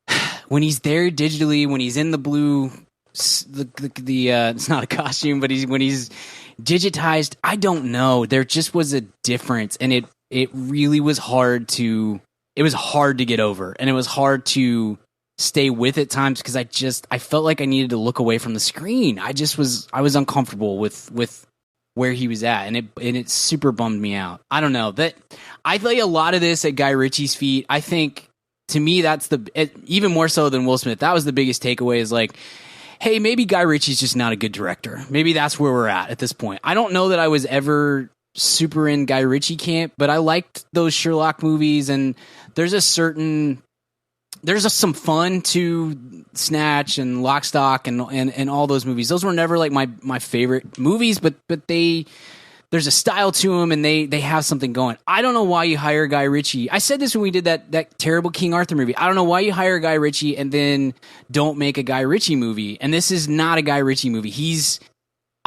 there digitally, when he's in the blue, it's not a costume, but when he's digitized, I don't know. There just was a difference, and it really was hard to get over, and it was hard to stay with at times, because I felt like I needed to look away from the screen. I was uncomfortable with where he was at, and it super bummed me out. I don't know, that I lay a lot of this at Guy Ritchie's feet. I think, to me, that's even more so than Will Smith. That was the biggest takeaway, is like, hey, maybe Guy Ritchie's just not a good director. Maybe that's where we're at this point. I don't know that I was ever super in Guy Ritchie camp, but I liked those Sherlock movies, and there's some fun to Snatch and Lock, Stock and all those movies. Those were never like my favorite movies, but there's a style to them, and they have something going. I don't know why you hire Guy Ritchie. I said this when we did that terrible King Arthur movie. I don't know why you hire Guy Ritchie and then don't make a Guy Ritchie movie. And this is not a Guy Ritchie movie.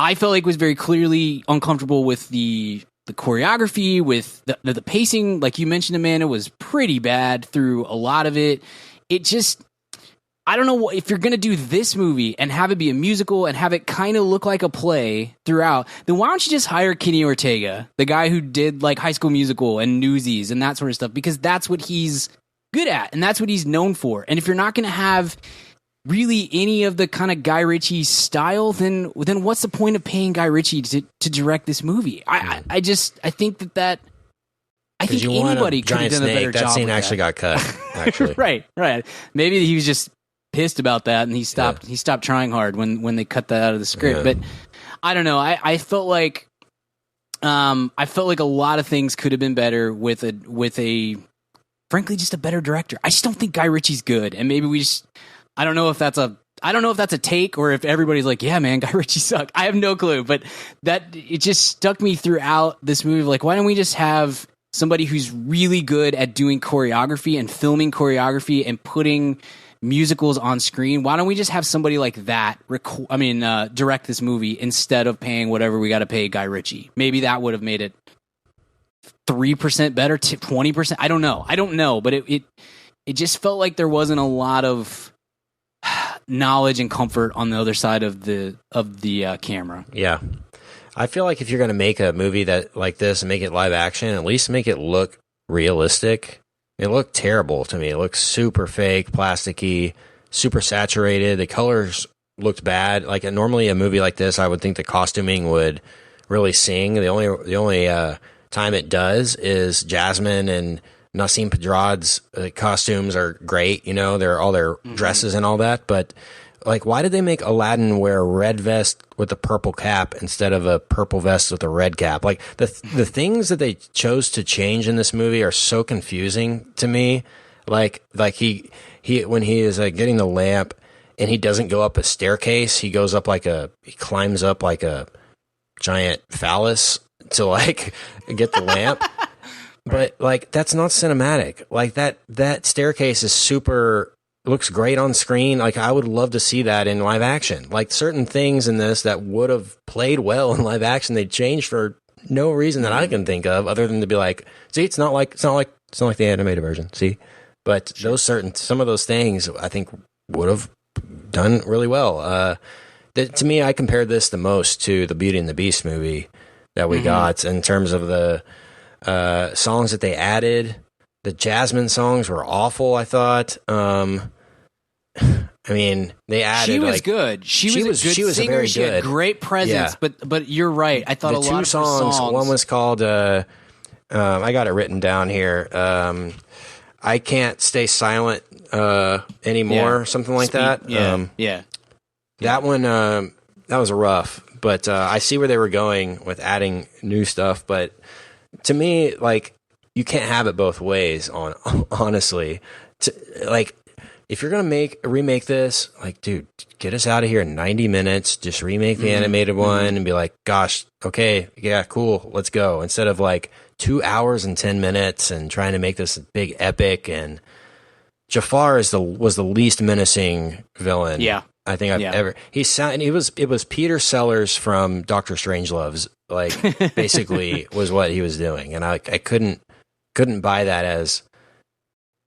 I felt like was very clearly uncomfortable with the choreography, with the pacing. Like you mentioned, Amanda, was pretty bad through a lot of it. It just, I don't know, if you're going to do this movie and have it be a musical and have it kind of look like a play throughout, then why don't you just hire Kenny Ortega, the guy who did like High School Musical and Newsies and that sort of stuff, because that's what he's good at and that's what he's known for. And if you're not going to have really any of the kind of Guy Ritchie style, then what's the point of paying Guy Ritchie to direct this movie? I think that I think anybody could have done a better job. That scene actually got cut. Actually, right. Maybe he was just pissed about that, and he stopped trying hard when they cut that out of the script. But I don't know. I felt like a lot of things could have been better with a frankly just a better director. I just don't think Guy Ritchie's good, and maybe we just. I don't know if that's a take or if everybody's like, yeah, man, Guy Ritchie sucked. I have no clue, but it just stuck me throughout this movie. Like, why don't we just have somebody who's really good at doing choreography and filming choreography and putting musicals on screen? Why don't we just have somebody like that direct this movie instead of paying whatever we got to pay Guy Ritchie? Maybe that would have made it 3% better, 20%. I don't know, but it just felt like there wasn't a lot of knowledge and comfort on the other side of the camera. Yeah. I feel like if you're going to make a movie that like this and make it live action, at least make it look realistic. It looked terrible to me. It looked super fake, plasticky, super saturated. The colors looked bad. Like normally a movie like this, I would think the costuming would really sing. The only time it does is Jasmine and Nassim Pedrad's costumes are great. You know, they're all their dresses and all that. But like, why did they make Aladdin wear a red vest with a purple cap instead of a purple vest with a red cap? Like the things that they chose to change in this movie are so confusing to me. Like he when he is like getting the lamp and he doesn't go up a staircase, he goes up he climbs up like a giant phallus to like get the lamp. But like that's not cinematic. Like that staircase is looks great on screen. Like I would love to see that in live action. Like certain things in this that would have played well in live action, they changed for no reason that I can think of, other than to be like, see, it's not like the animated version. See, but some of those things I think would have done really well. To me, I compared this the most to the Beauty and the Beast movie that we got in terms of the songs that they added. The Jasmine songs were awful, I thought. I mean, they added. She was good. She was a good singer. She had great presence. Yeah. But you're right. I thought a lot of songs. One was called. I got it written down here. I Can't Stay Silent Anymore. Something like that. Yeah. That one. That was rough. But I see where they were going with adding new stuff. But to me, like, you can't have it both ways. Honestly, like, if you're gonna remake this, like, dude, get us out of here in 90 minutes. Just remake the animated one and be like, gosh, okay, yeah, cool, let's go. Instead of like 2 hours and 10 minutes and trying to make this big epic. And Jafar was the least menacing villain. Yeah. I think I've ever. It was Peter Sellers from Doctor Strangelove's, like, basically was what he was doing, and I couldn't buy that as,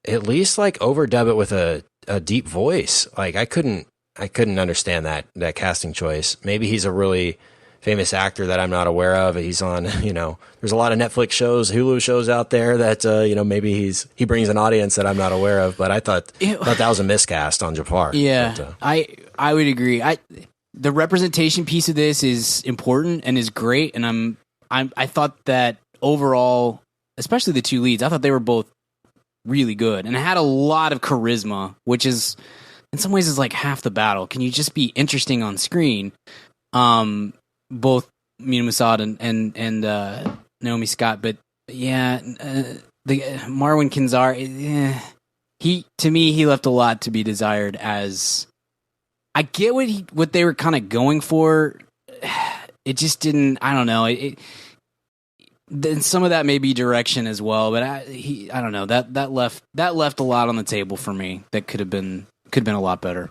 at least like overdub it with a deep voice. Like I couldn't understand that casting choice. Maybe he's a really famous actor that I'm not aware of. He's on, there's a lot of Netflix shows, Hulu shows out there that, maybe he brings an audience that I'm not aware of, but I thought that was a miscast on Jafar. Yeah. But, I would agree. the representation piece of this is important and is great, and I thought that overall, especially the two leads, I thought they were both really good and had a lot of charisma, which is in some ways is like half the battle. Can you just be interesting on screen? Both Mina Masad and Naomi Scott, but yeah, the Marwan Kinzar, he left a lot to be desired. As I get what they were kind of going for, it just didn't. I don't know. Then some of that may be direction as well, but I don't know, that left a lot on the table for me that could have been a lot better.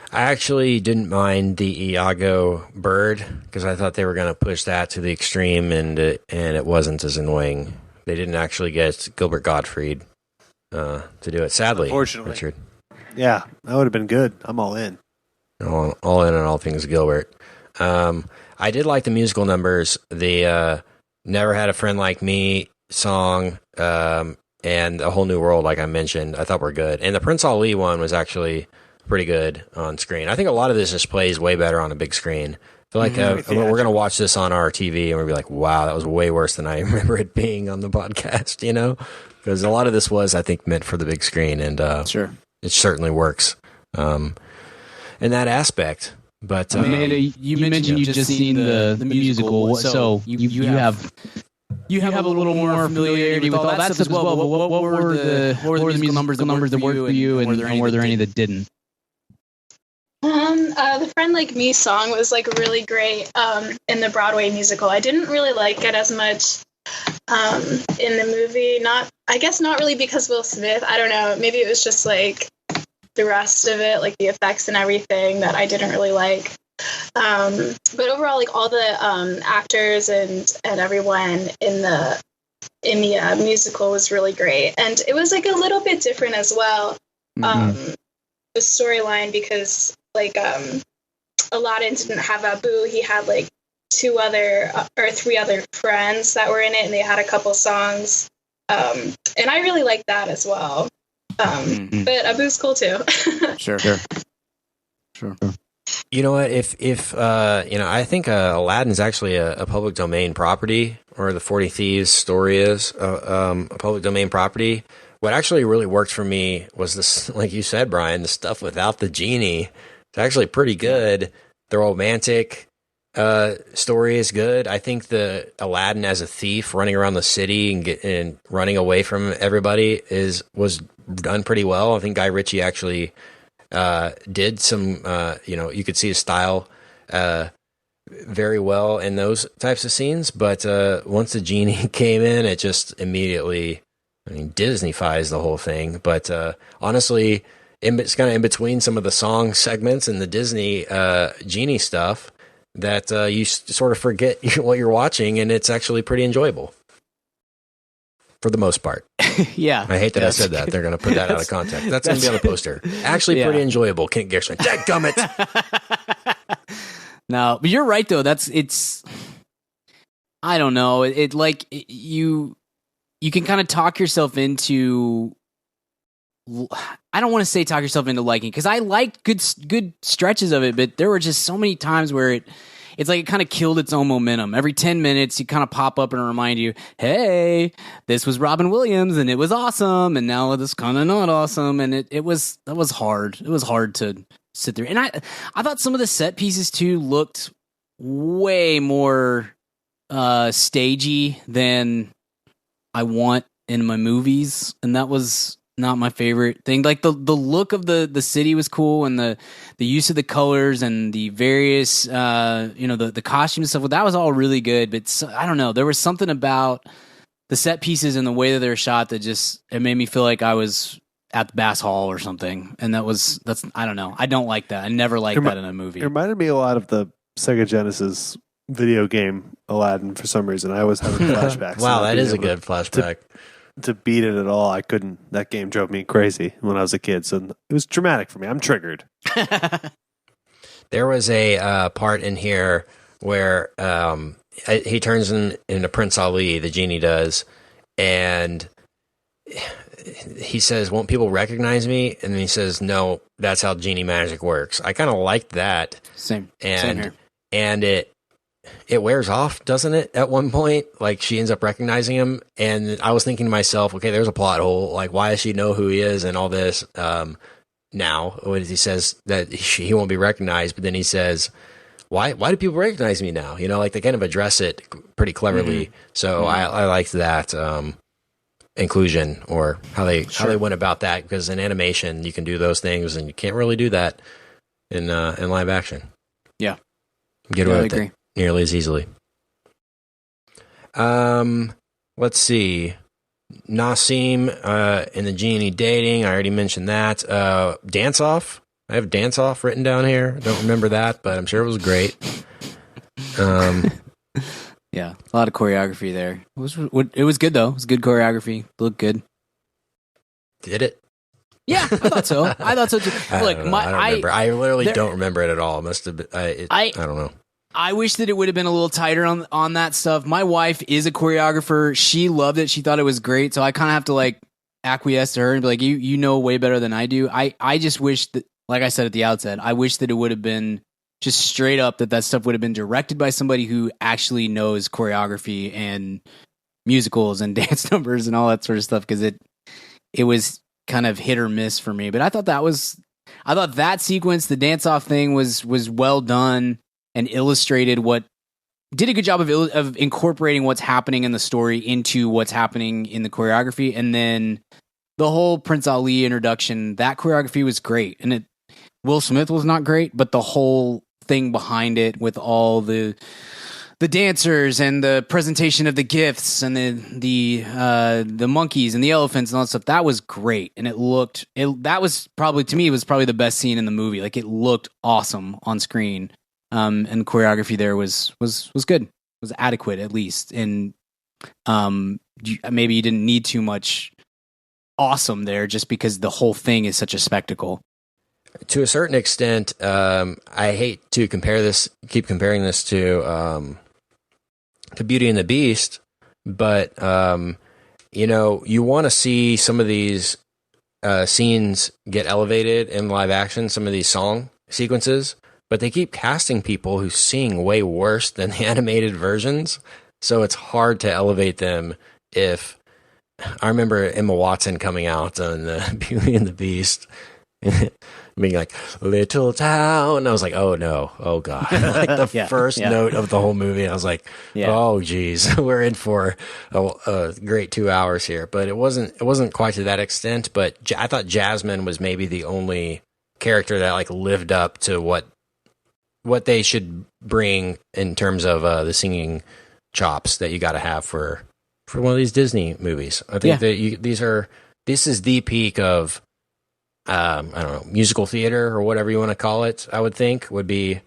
I actually didn't mind the Iago bird because I thought they were going to push that to the extreme, and it wasn't as annoying. They didn't actually get Gilbert Gottfried to do it, sadly. Unfortunately, Richard. Yeah, that would have been good. I'm all in. All in on all things Gilbert. I did like the musical numbers. The Never Had a Friend Like Me song and A Whole New World, like I mentioned, I thought were good. And the Prince Ali one was actually pretty good on screen. I think a lot of this just plays way better on a big screen. I feel like we're going to watch this on our TV and we'll be like, wow, that was way worse than I remember it being on the podcast, you know? Because a lot of this was, I think, meant for the big screen, and sure, it certainly works in that aspect. But Amanda, you mentioned you've just seen the musical, so you have a little more familiarity with all that stuff as well. But what were the musical numbers that worked for you, and were there any that didn't? The Friend Like Me song was like really great in the Broadway musical. I didn't really like it as much in the movie. I guess not really because Will Smith. I don't know. Maybe it was just like the rest of it, like the effects and everything, that I didn't really like. But overall, like all the actors and everyone in the musical was really great, and it was like a little bit different as well. The storyline, because like Aladdin didn't have Abu. He had like 2 other or 3 other friends that were in it, and they had a couple songs. And I really liked that as well. But Abu's cool too. Sure. You know what? If I think Aladdin's actually a public domain property, or the 40 Thieves story is a public domain property. What actually really worked for me was this, like you said, Brian, the stuff without the genie. It's actually pretty good. The romantic story is good. I think the Aladdin as a thief running around the city and running away from everybody was done pretty well. I think Guy Ritchie actually did some, you could see his style very well in those types of scenes. But once the genie came in, it just immediately, Disney-fies the whole thing. But honestly, it's kind of in between some of the song segments and the Disney genie stuff that you sort of forget what you're watching, and it's actually pretty enjoyable for the most part. Yeah. I hate that I said that. They're going to put that out of context. That's going to be on the poster. Actually pretty enjoyable. Kent Gershwin. Dadgummit! No, but you're right, though. I don't know. You can kind of talk yourself into, I don't want to say talk yourself into liking, because I liked good stretches of it, but there were just so many times where it's like it kind of killed its own momentum. Every 10 minutes, you kind of pop up and remind you, hey, this was Robin Williams, and it was awesome, and now it's kind of not awesome, and that was hard. It was hard to sit there. And I thought some of the set pieces, too, looked way more stagey than I want in my movies, and that was not my favorite thing. Like the look of the city was cool, and the use of the colors and the various the costume and stuff. That was all really good, but I don't know. There was something about the set pieces and the way that they were shot that it made me feel like I was at the Bass Hall or something. And that's I don't know. I don't like that. I never liked that in a movie. It reminded me a lot of the Sega Genesis video game Aladdin for some reason. I was having flashbacks. Wow, that is a good flashback. To beat it at all, I couldn't. That game drove me crazy when I was a kid, so it was traumatic for me. I'm triggered. There was a part in here where he turns into Prince Ali, the genie does, and he says, "Won't people recognize me?" And then he says, "No, that's how genie magic works." I kind of liked that. Same And here. and it wears off, doesn't it? At one point, like she ends up recognizing him, and I was thinking to myself, okay, there's a plot hole. Like, why does she know who he is and all this? Now, when he says that he won't be recognized, but then he says, why do people recognize me now? You know, like they kind of address it pretty cleverly. So I liked that inclusion, or how they went about that, because in animation you can do those things and you can't really do that in live action. Yeah. Get away with it nearly as easily. Let's see. Nassim and the genie dating. I already mentioned that. Dance Off. I have Dance Off written down here. I don't remember that, but I'm sure it was great. Yeah, a lot of choreography there. It was good though. It was good choreography. Looked good. Did it? Yeah, I thought so. I thought so too. Look, I don't remember. I literally don't remember it at all. It must have been. I don't know. I wish that it would have been a little tighter on that stuff. My wife is a choreographer. She loved it. She thought it was great. So I kind of have to like acquiesce to her and be like, you know way better than I do. I just wish that, like I said at the outset, I wish that it would have been just straight up that stuff would have been directed by somebody who actually knows choreography and musicals and dance numbers and all that sort of stuff, because it was kind of hit or miss for me. But I thought that sequence, the dance off thing, was well done and did a good job of incorporating what's happening in the story into what's happening in the choreography. And then the whole Prince Ali introduction, that choreography was great. And Will Smith was not great, but the whole thing behind it with all the dancers and the presentation of the gifts and the monkeys and the elephants and all that stuff, that was great. And that was probably, to me, was probably the best scene in the movie. Like, it looked awesome on screen. And choreography there was good, was adequate at least. And maybe you didn't need too much awesome there, just because the whole thing is such a spectacle. To a certain extent, I hate to keep comparing this to Beauty and the Beast, but you want to see some of these scenes get elevated in live action, some of these song sequences, but they keep casting people who sing way worse than the animated versions, so it's hard to elevate them. If I remember Emma Watson coming out on the Beauty and the Beast, being like, "Little town," I was like, "Oh no, oh god!" Like the first note of the whole movie, I was like, "Oh geez, we're in for a great 2 hours here." But it wasn't quite to that extent. But I thought Jasmine was maybe the only character that like lived up to what they should bring in terms of the singing chops that you got to have for one of these Disney movies. I think that this is the peak of I don't know, musical theater or whatever you want to call it. I would think would be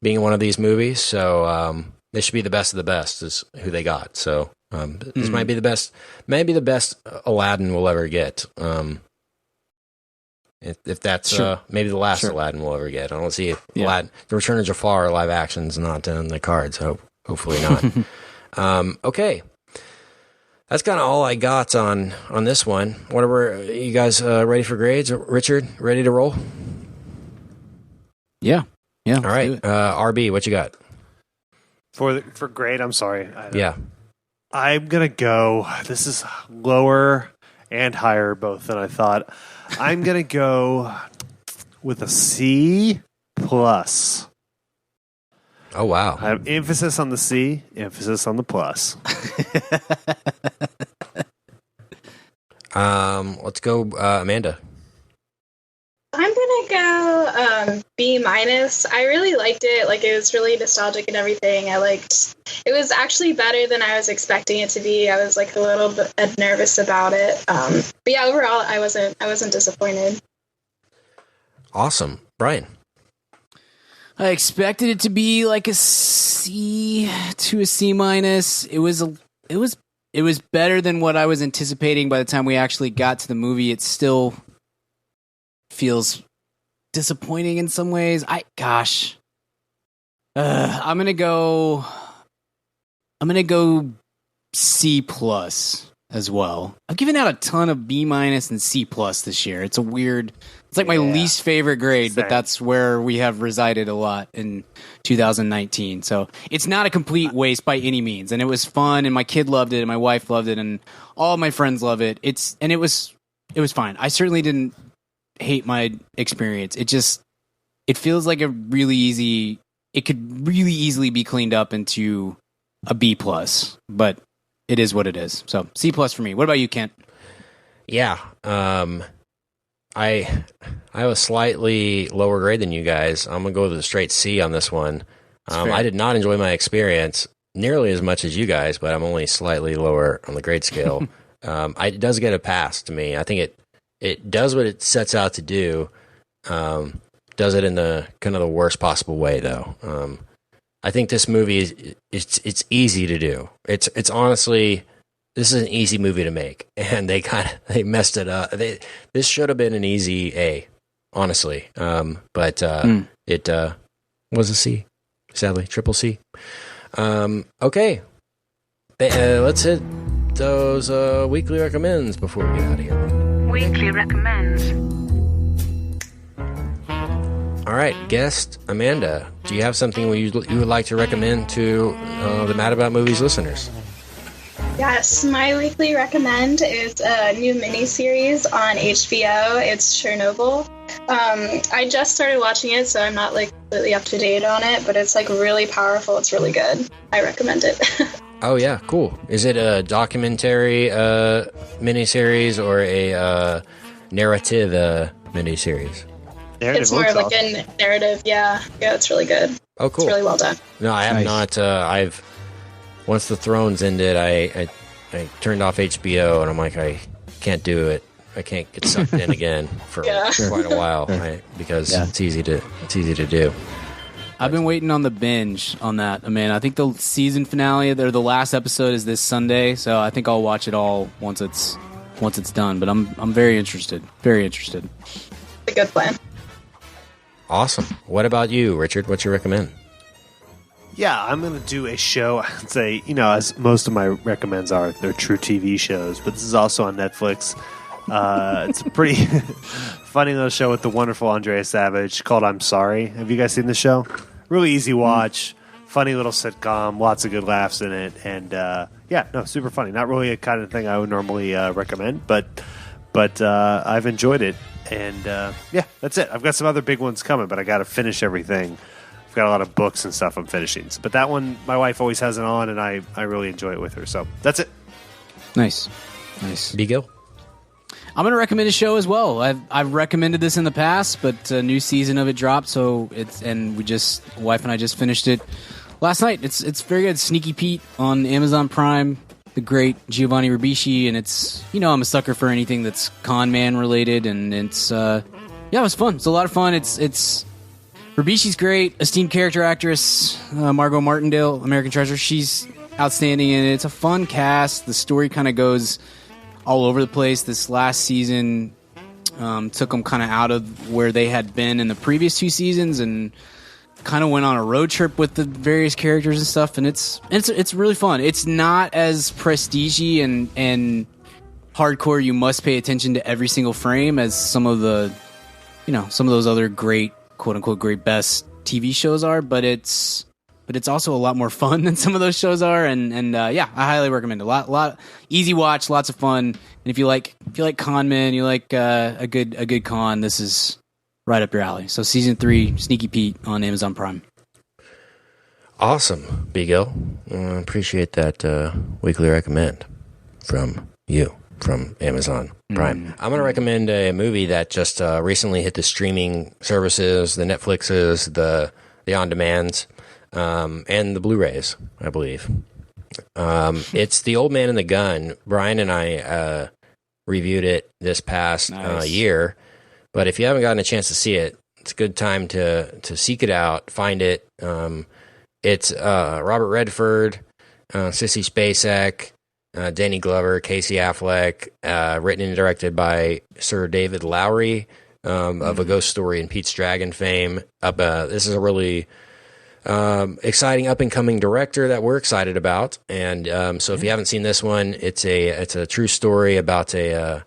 being in one of these movies. So this should be the best of the best is who they got. So this might be the best, maybe the best Aladdin will ever get. If that's maybe the last Aladdin we'll ever get. I don't see Aladdin, The Return of Jafar live action's not in the cards. Hopefully not. Okay. That's kind of all I got on this one. Whatever, you guys ready for grades? Richard, ready to roll? Yeah. All right. RB, what you got? For grade, I'm sorry. Yeah. I'm going to go, this is lower and higher both than I thought. I'm going to go with a C plus. Oh, wow. I have emphasis on the C, emphasis on the plus. Let's go, Amanda. I'm gonna go B minus. I really liked it. Like, it was really nostalgic and everything. It was actually better than I was expecting it to be. I was like a little bit nervous about it. But yeah, overall, I wasn't disappointed. Awesome, Brian. I expected it to be like a C to a C minus. It was better than what I was anticipating by the time we actually got to the movie. It still feels disappointing in some ways. I'm gonna go C plus. as well. I've given out a ton of B- and C+ this year. It's like my least favorite grade, but that's where we have resided a lot in 2019. So it's not a complete waste by any means. And it was fun, and my kid loved it, and my wife loved it, and all of my friends love it. It was fine. I certainly didn't hate my experience. It feels like it could really easily be cleaned up into a B+, but it is what it is. So C+ for me. What about you, Kent? Yeah. I have a slightly lower grade than you guys. I'm going to go with a straight C on this one. I did not enjoy my experience nearly as much as you guys, but I'm only slightly lower on the grade scale. It does get a pass to me. I think it does what it sets out to do. Does it in the kind of the worst possible way, though. I think this movie it's easy to do. It's honestly, this is an easy movie to make, and they messed it up. This should have been an easy A, honestly. But it was a C, sadly, triple C. Okay, let's hit those weekly recommends before we get out of here. Weekly recommends. All right, guest Amanda, do you have something you would like to recommend to the Mad About Movies listeners? Yes, my weekly recommend is a new miniseries on HBO. It's Chernobyl. I just started watching it, so I'm not like completely up to date on it, but it's like really powerful. It's really good. I recommend it. Oh yeah, cool. Is it a documentary miniseries or a narrative miniseries? It's more of like a narrative. Yeah, it's really good. Oh, cool. It's really well done. No, I have not. Once the Thrones ended, I turned off HBO, and I'm like, I can't do it. I can't get sucked in again for quite a while, because it's easy to do. I've been waiting on the binge on that. I mean, I think the season finale, the last episode, is this Sunday, so I think I'll watch it all once it's done. But I'm very interested. Very interested. It's a good plan. Awesome. What about you, Richard? What's your recommend? Yeah, I'm going to do a show. I'd say, as most of my recommends are, they're true TV shows, but this is also on Netflix. It's a pretty funny little show with the wonderful Andrea Savage called I'm Sorry. Have you guys seen the show? Really easy watch, funny little sitcom, lots of good laughs in it, and super funny. Not really a kind of thing I would normally recommend, but I've enjoyed it, and that's it. I've got some other big ones coming, but I got to finish everything. I've got a lot of books and stuff I'm finishing, but that one my wife always has it on, and I really enjoy it with her. So that's it. Nice. B-Gill? I'm going to recommend a show as well. I've recommended this in the past, but a new season of it dropped, wife and I just finished it last night. It's very good. Sneaky Pete on Amazon Prime. The great Giovanni Ribisi, and it's I'm a sucker for anything that's con man related, and it's it was fun. It's a lot of fun. It's Ribisi's great, esteemed character actress Margot Martindale, American Treasure. She's outstanding, and it's a fun cast. The story kind of goes all over the place. This last season took them kind of out of where they had been in the previous two seasons, and kind of went on a road trip with the various characters and stuff. And it's really fun. It's not as prestige-y and hardcore. You must pay attention to every single frame as some of the some of those other great quote unquote great best TV shows are. But it's also a lot more fun than some of those shows are, and I highly recommend it. A lot easy watch, lots of fun. And if you like con men, you like a good con, this is right up your alley. So season 3, Sneaky Pete on Amazon Prime. Awesome, B-Gill. Appreciate that weekly recommend from you from Amazon Prime. I'm going to recommend a movie that just recently hit the streaming services, the Netflixes, the on-demands. And the Blu-rays, I believe. It's The Old Man and the Gun. Brian and I reviewed it this past year, but if you haven't gotten a chance to see it, it's a good time to seek it out, find it. It's Robert Redford, Sissy Spacek, Danny Glover, Casey Affleck, written and directed by Sir David Lowery of A Ghost Story and Pete's Dragon fame. This is a really exciting up and coming director that we're excited about. And so if you haven't seen this one, it's a true story about a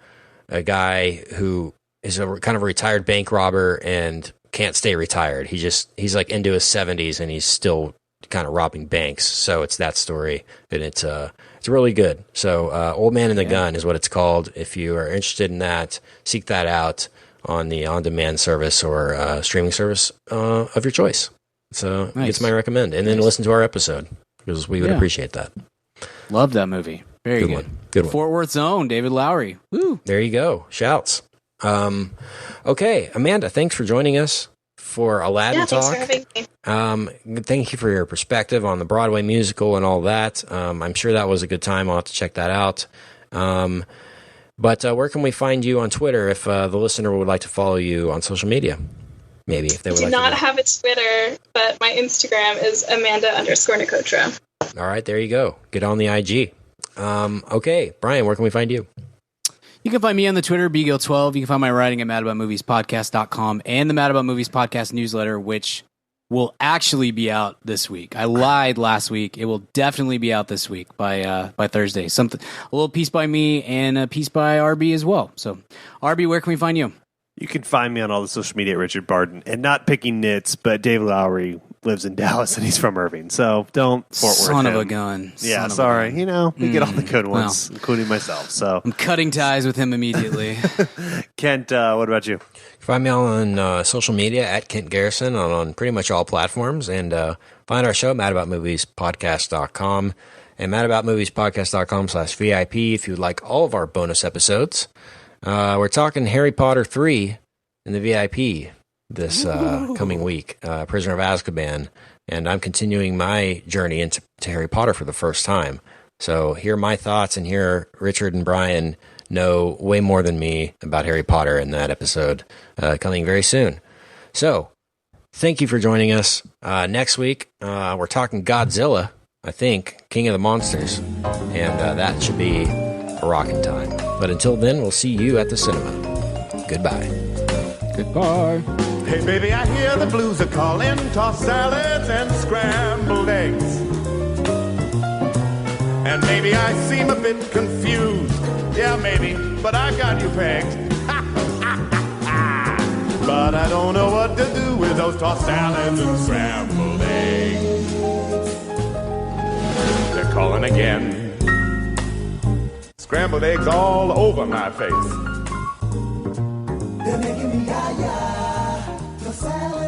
guy who is a kind of a retired bank robber and can't stay retired. He's like into his 70s and he's still kind of robbing banks. So it's that story, and it's really good. So Old Man and the Gun is what it's called. If you are interested in that, seek that out on the on-demand service or streaming service of your choice. So it's my recommend. And then listen to our episode, because we would appreciate that. Love that movie. Very good. Good one. Fort Worth's own David Lowery. Woo. There you go. Shouts. Okay, Amanda, thanks for joining us for Aladdin Talk. Thanks for having me. Thank you for your perspective on the Broadway musical and all that. I'm sure that was a good time. I'll have to check that out. But where can we find you on Twitter if the listener would like to follow you on social media? Maybe if they would I do like not to. have a Twitter, but my Instagram is Amanda_Nicotra. All right, there you go. Get on the IG. Okay, Brian, where can we find you? You can find me on the Twitter, BGill12. You can find my writing at madaboutmoviespodcast.com and the Mad About Movies podcast newsletter, which will actually be out this week. I lied last week. It will definitely be out this week by Thursday. A little piece by me and a piece by RB as well. So, RB, where can we find you? You can find me on all the social media at Richard Barton, and not picking nits, but David Lowery lives in Dallas and he's from Irving, so don't Fort Worth Son of him. a gun. Yeah, Son of sorry. a gun. You know, we get all the good ones, including myself. So I'm cutting ties with him immediately. Kent, what about you? Find me on social media at Kent Garrison on pretty much all platforms, and find our show, madaboutmoviespodcast.com and madaboutmoviespodcast.com/VIP if you would like all of our bonus episodes. We're talking Harry Potter 3 in the VIP this coming week, Prisoner of Azkaban, and I'm continuing my journey into Harry Potter for the first time. So hear my thoughts and hear Richard and Brian know way more than me about Harry Potter in that episode coming very soon. So thank you for joining us. Next week, we're talking Godzilla, I think, King of the Monsters, and that should be a rocking time. But until then, we'll see you at the cinema. Goodbye. Goodbye. Hey baby, I hear the blues are calling, tossed salads and scrambled eggs. And maybe I seem a bit confused. Yeah, maybe, but I got you pegged. But I don't know what to do with those tossed salads and scrambled eggs. They're calling again. Scrambled eggs all over my face. They're making me yah-yah. The salad.